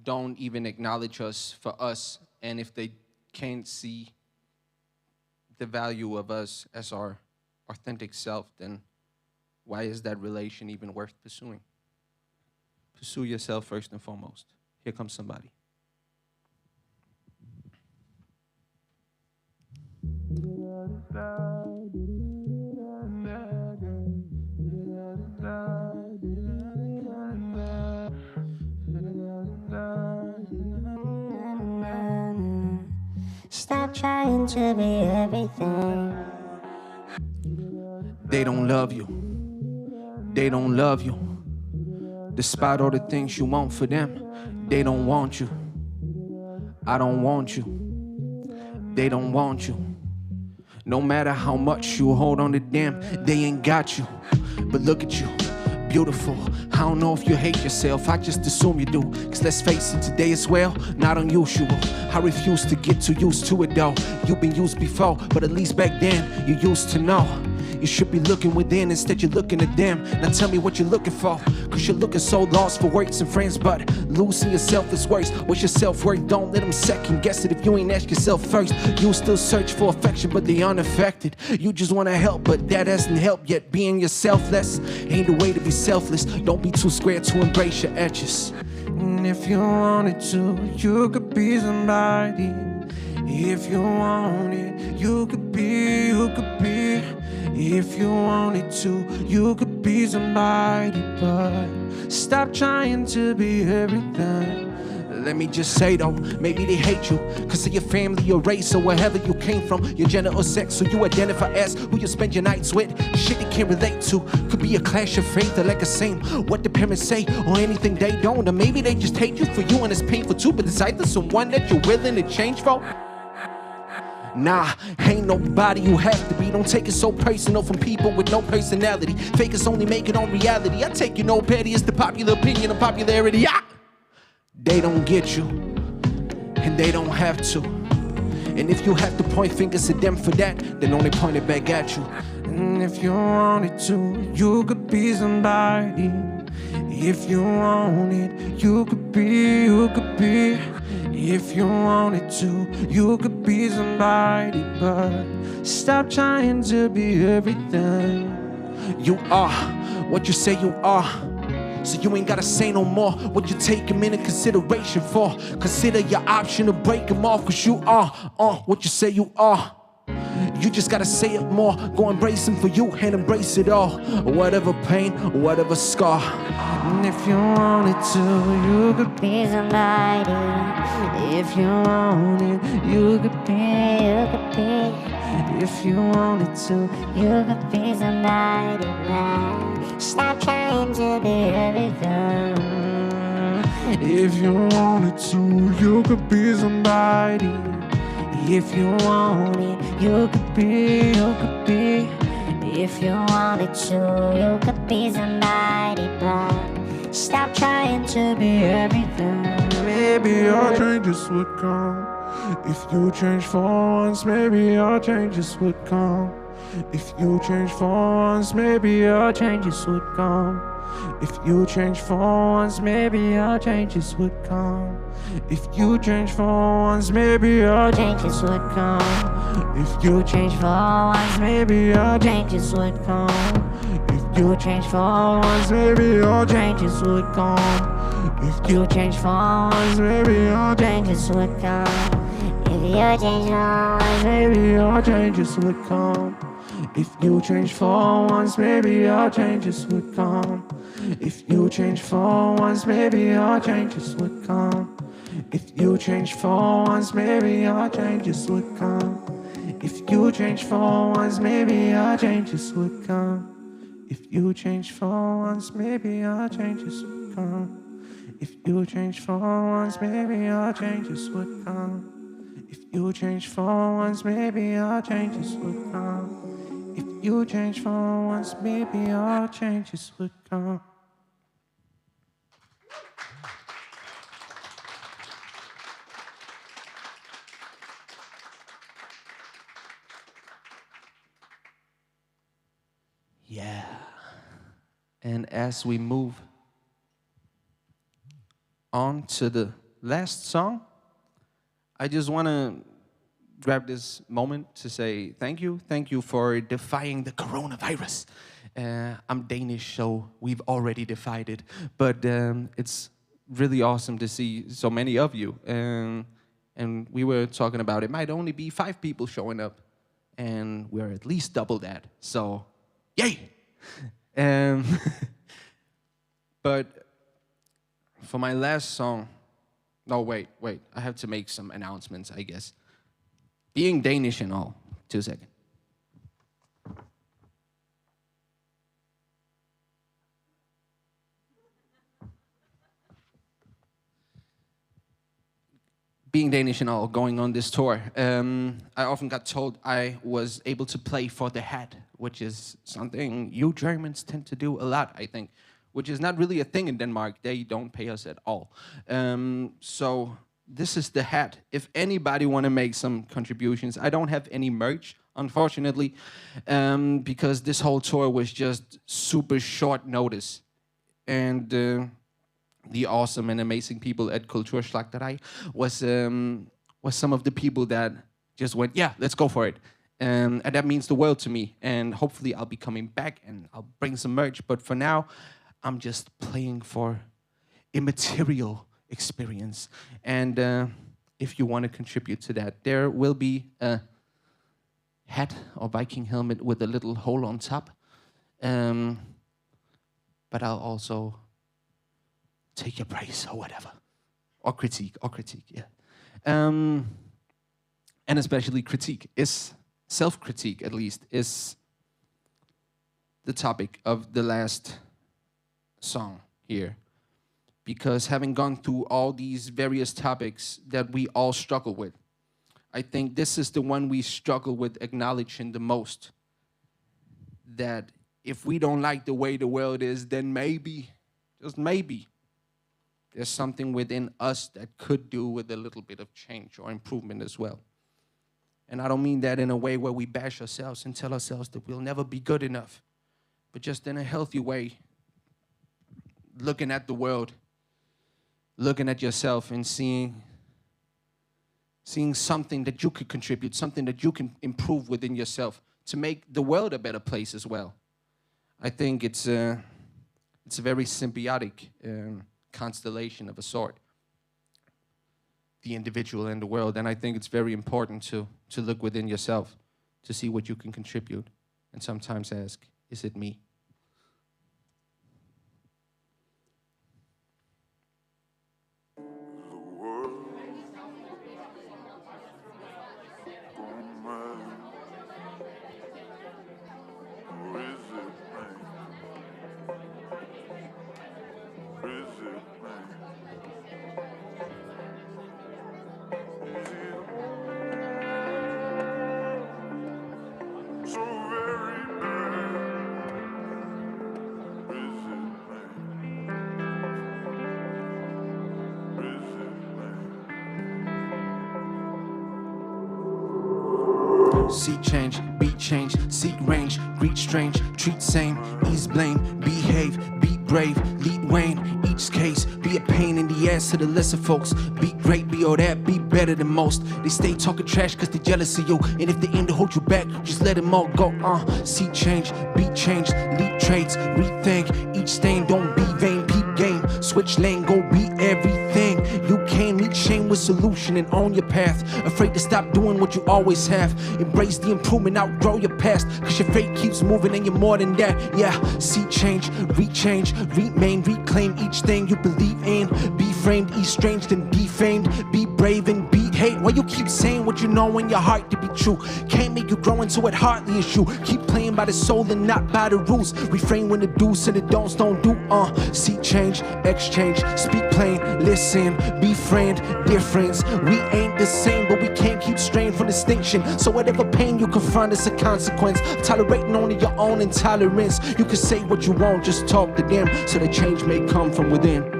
don't even acknowledge us for us, and if they can't see the value of us as our authentic self, then why is that relation even worth pursuing? Pursue yourself first and foremost. Here comes somebody. Stop trying to be everything. They don't love you. They don't love you. Despite all the things you want for them, they don't want you. I don't want you. They don't want you. No matter how much you hold on to them, they ain't got you. But look at you, beautiful. I don't know if you hate yourself, I just assume you do. Cause let's face it, today as well, not unusual. I refuse to get too used to it though. You've been used before, but at least back then, you used to know. You should be looking within, instead you're looking at them. Now tell me what you're looking for, cause you're looking so lost for words and friends, but losing yourself is worse. What's your self-worth? Don't let them second guess it if you ain't ask yourself first. You still search for affection, but they unaffected. You just wanna help, but that hasn't helped yet. Being yourselfless ain't the way to be selfless. Don't be too scared to embrace your edges. And if you wanted to, you could be somebody. If you want it, you could be, you could be. If you wanted to, you could be somebody, but stop trying to be everything. Let me just say though, maybe they hate you cause of your family, your race, or wherever you came from, your gender or sex, so you identify as who you spend your nights with. Shit they can't relate to, could be a clash of faith or like a same what the parents say or anything they don't, or maybe they just hate you for you and it's painful too, but it's either someone that you're willing to change for. Nah, ain't nobody you have to be. Don't take it so personal from people with no personality. Fakers only make it on reality. I take you no petty, it's the popular opinion of popularity. Ah! They don't get you, and they don't have to. And if you have to point fingers at them for that, then only point it back at you. And if you wanted to, you could be somebody. If you want it, you could be, you could be. If you wanted to, you could be somebody, but stop trying to be everything. You are what you say you are, so you ain't gotta say no more what you take them into consideration for. Consider your option to break them off, cause you are what you say you are. You just gotta say it more. Go embrace them for you and embrace it all. Whatever pain, whatever scar. And if you wanted to, you could be somebody. If you wanted, you could be, you could be. If you wanted to, you could be somebody. Stop trying to be everything. If you wanted to, you could be somebody. If you want it, you could be, you could be. If you wanted to, you could be somebody, but stop trying to be everything. Maybe your changes would come. If you change for once, maybe your changes would come. If you change for once, maybe your changes would come. If you change for once, maybe your changes would come. If you change for once, maybe your changes would come. If you change for once, maybe your changes would come. If you change for once, maybe your changes would come. If you change for once, maybe your changes would come. If you change for once, maybe your changes would come. If you change for once, maybe your changes would come. If you change for once, maybe your changes would come. If you change for once, maybe your changes would come. If you change for once, maybe your changes would come. If you change for once, maybe your changes would come. If you change for once, maybe your changes would come. If you change for once, maybe your changes would come. If you change for once, maybe your changes would come. Yeah. And as we move on to the last song, I just want to grab this moment to say thank you. Thank you for defying the coronavirus. I'm Danish, so we've already defied it. But it's really awesome to see so many of you. And we were talking about it might only be 5 people showing up. And we're at least double that. So, yay! But for my last song, no, wait. I have to make some announcements, I guess. Being Danish and all. 2 seconds. Being Danish and all, going on this tour, I often got told I was able to play for the hat, which is something you Germans tend to do a lot, I think, which is not really a thing in Denmark. They don't pay us at all. So this is the hat. If anybody want to make some contributions, I don't have any merch, unfortunately, because this whole tour was just super short notice. And the awesome and amazing people at Schlachterei was some of the people that just went, yeah, let's go for it. And that means the world to me. And hopefully I'll be coming back and I'll bring some merch. But for now, I'm just playing for immaterial experience. And if you want to contribute to that, there will be a hat or Viking helmet with a little hole on top. But I'll also take your praise or whatever. Or critique, yeah. And especially critique is, self-critique at least, is the topic of the last song here. Because having gone through all these various topics that we all struggle with, I think this is the one we struggle with acknowledging the most. That if we don't like the way the world is, then maybe, just maybe, there's something within us that could do with a little bit of change or improvement as well. And I don't mean that in a way where we bash ourselves and tell ourselves that we'll never be good enough, but just in a healthy way, looking at the world, looking at yourself and seeing something that you could contribute, something that you can improve within yourself to make the world a better place as well. I think it's a very symbiotic constellation of a sort, the individual and the world. And I think it's very important to look within yourself to see what you can contribute and sometimes ask, is it me? See change, beat change, seek range, greet strange, treat same, ease blame, behave, be brave, lead Wayne, each case, be a pain in the ass to the lesser folks, be great, be all that, be better than most, they stay talking trash cause they jealous of you, and if they aim to hold you back, just let them all go, see change, beat change, lead traits, rethink, each stain, don't be vain, peep game, switch lane, go be everything, you can meet shame with solution and own your path, afraid to stop doing what you always have, embrace the improvement, outgrow your past, cause your fate keeps moving and you're more than that, yeah, see change, rechange, remain, reclaim each thing you believe in, be framed, estranged and defamed, be brave and beat hate, why you keep saying what you know in your heart to be true, can't make you grow into it hardly is you, keep playing by the soul and not by the rules, refrain when the do's and the don'ts don't do, see change, exchange, speak plain, listen, be friend, difference, we ain't the same but we can't keep straying from distinction, so whatever pain you confront is a consequence, tolerating only your own intolerance, you can say what you want, just talk to them, so the change may come from within.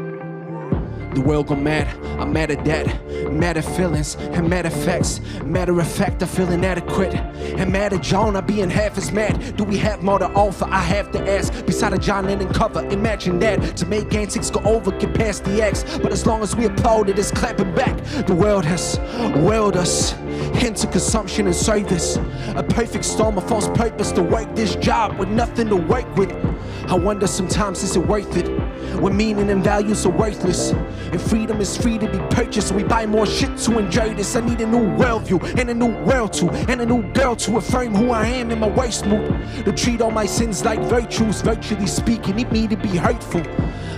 the world go mad. I'm mad at that, mad at feelings, and mad at facts. Matter of fact, I feel inadequate. And mad at John, I'm being half as mad. Do we have more to offer? I have to ask. Beside a John Lennon cover, imagine that. To make antics go over, get past the X. But as long as we applaud it, it's clapping back. The world has willed us into consumption and service. A perfect storm of false purpose to work this job with nothing to work with. I wonder sometimes, is it worth it? When meaning and values are worthless, and freedom is free to be purchased, we buy more shit to enjoy this. I need a new worldview, and a new world too, and a new girl to affirm who I am in my worst mood. To treat all my sins like virtues, virtually speaking, need me to be hurtful.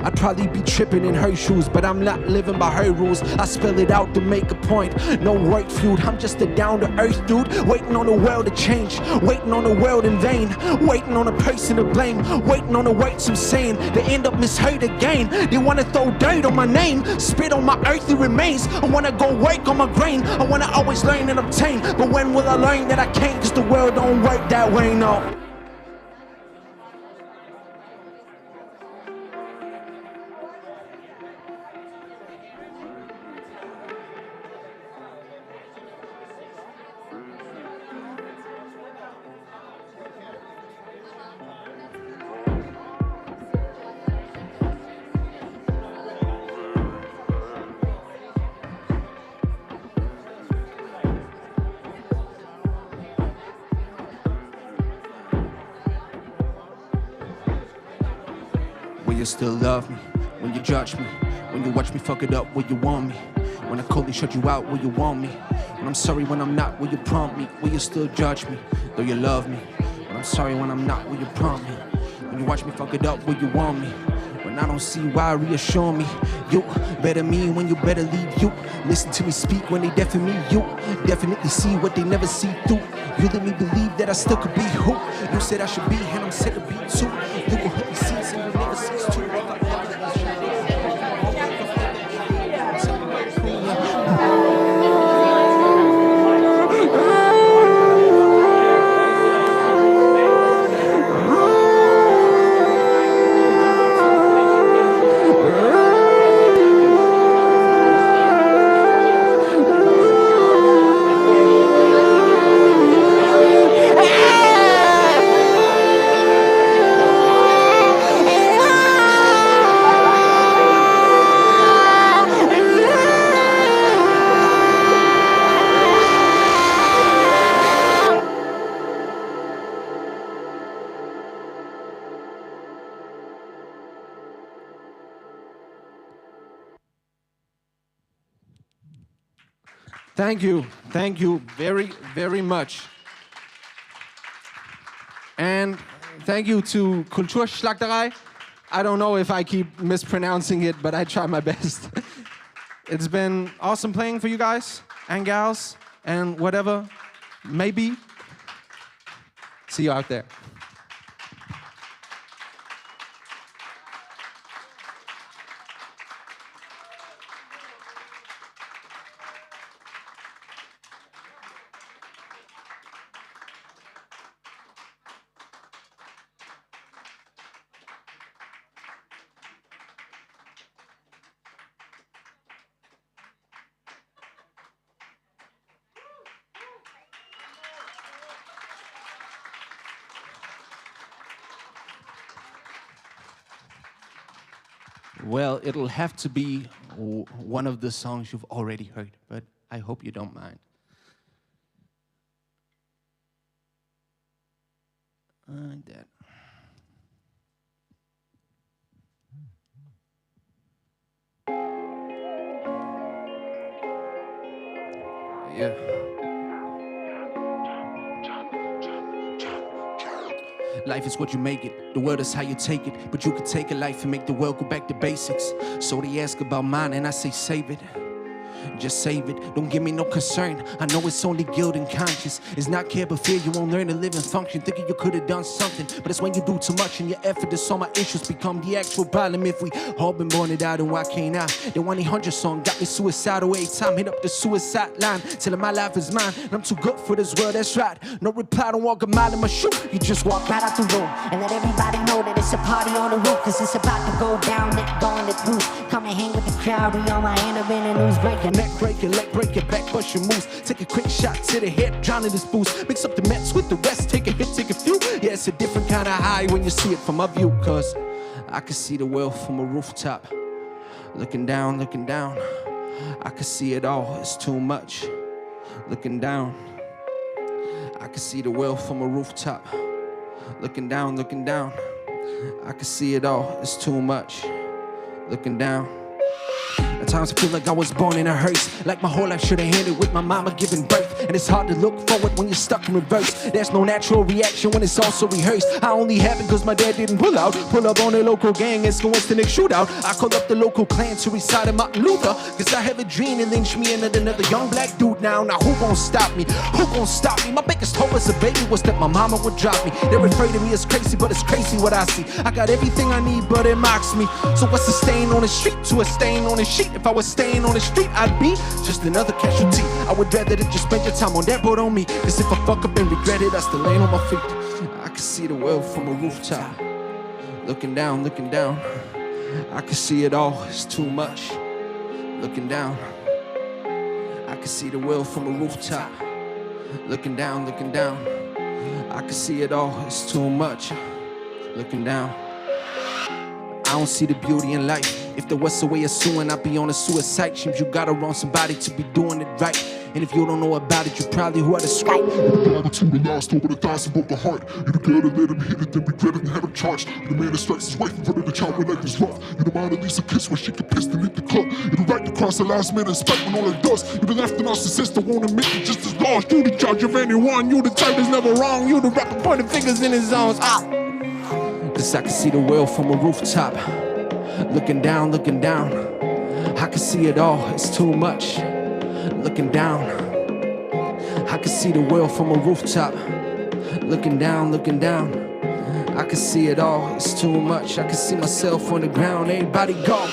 I'd probably be tripping in her shoes, but I'm not living by her rules. I spell it out to make a point, no work feud. I'm just a down-to-earth dude, waiting on the world to change, waiting on the world in vain, waiting on a person to blame, waiting on the words I'm saying. They end up misheard again. They wanna throw dirt on my name, spit on my earthly remains. I wanna go work on my grain, I wanna always learn and obtain. But when will I learn that I can't? Cause the world don't work that way, no. Will you still love me? When you judge me? When you watch me fuck it up, will you want me? When I coldly shut you out, will you want me? When I'm sorry when I'm not, will you prompt me? Will you still judge me? Though you love me. When I'm sorry when I'm not, will you prompt me? When you watch me fuck it up, will you want me? When I don't see why, reassure me. You better me when you better leave. You listen to me speak when they deafen me. You definitely see what they never see through. You let me believe that I still could be who you said I should be, and I'm said to be too. You will hurt me cease and you never cease to. Thank you very, very much. And thank you to Schlachterei. I don't know if I keep mispronouncing it, but I try my best. It's been awesome playing for you guys and gals and whatever, maybe. See you out there. Well, it'll have to be one of the songs you've already heard, but I hope you don't mind. Like that. Yeah. Life is what you make it, the world is how you take it. But you could take a life and make the world go back to basics. So they ask about mine and I say save it. Just save it, don't give me no concern. I know it's only guilt and conscience. It's not care but fear, you won't learn to live and function. Thinking you could have done something, but it's when you do too much and your effort is all my issues become the actual problem. If we all been born it out, and why can't I? The 1-800 song got me suicidal every time. Hit up the suicide line, telling my life is mine, and I'm too good for this world, that's right. No reply, don't walk a mile in my shoe. You just walk Right out the room and let everybody know that it's a party on the roof, cause it's about to go down, let go on the truth. Come and hang with the crowd, we on my end, I've been a news breaking. Neck break your leg, break your back, bust your moves. Take a quick shot to the head, drown in this boost. Mix up the Mets with the rest, take a hit, take a few. Yeah, it's a different kind of high when you see it from a view, cause I can see the world from a rooftop. Looking down, looking down, I can see it all, it's too much. Looking down, I can see the world from a rooftop. Looking down, I can see it all, it's too much. Looking down. At times I feel like I was born in a hearse, like my whole life should have ended with my mama giving birth. And it's hard to look forward when you're stuck in reverse. There's no natural reaction when it's also rehearsed. I only happened cause my dad didn't pull out. Pull up on the local gang, it's going to next shootout. I call up the local clan to recite in Martin Luther, cause I have a dream and lynch me into another young black dude now. Now who gon' stop me? Who gon' stop me? My biggest hope as a baby was that my mama would drop me. They're afraid of me, it's crazy, but it's crazy what I see. I got everything I need, but it mocks me. So what's a stain on the street to a stain on the sheet? If I was staying on the street, I'd be just another casualty. I would rather that you spend your time on that boat on me, cause if I fuck up and regret it, I still ain't on my feet. I can see the world from a rooftop. Looking down, I can see it all, it's too much. Looking down, I can see the world from a rooftop. Looking down, I can see it all, it's too much. Looking down, I don't see the beauty in life. If there was a way of suing, I'd be on a suicide. Seems you gotta wrong somebody to be doing it right. And if you don't know about it, you probably who are the Skype. You're the to the lost over the thousand broke the heart. You're the girl that let him hit it, then regret it and had him charged. You're the man that strikes his wife in front of the child when life is rough. You're the Mona Lisa kiss when she can piss to hit the club. You're the right to cross the last minute and spite when all it does. You're the left narcissist that won't admit you just as lost. You the judge of anyone, you the type that's never wrong. You the rapper pointing fingers in his zones. Cause I can see the world from a rooftop. Looking down, I can see it all, it's too much. Looking down, I can see the world from a rooftop. Looking down, I can see it all, it's too much. I can see myself on the ground, everybody go.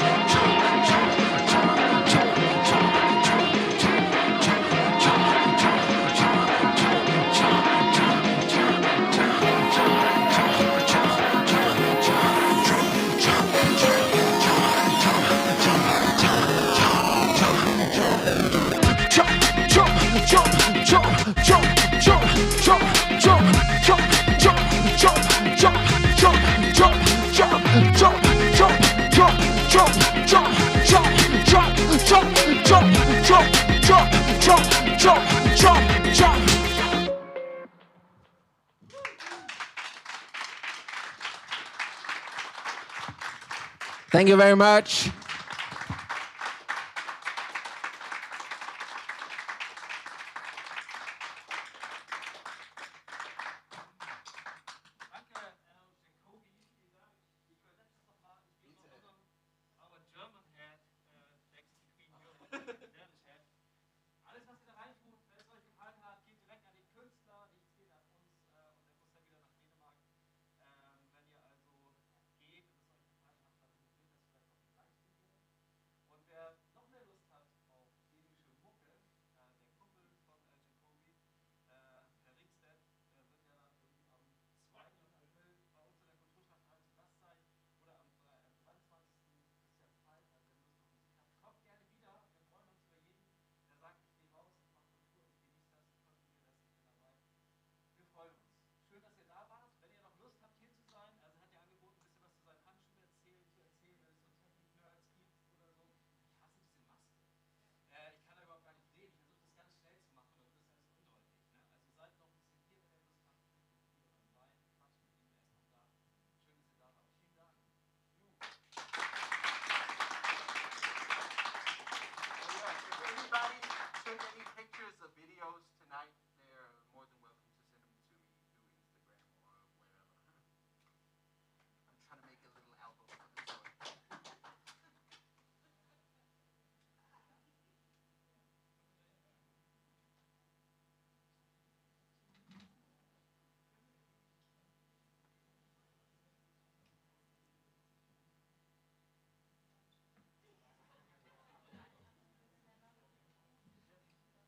Thank you very much.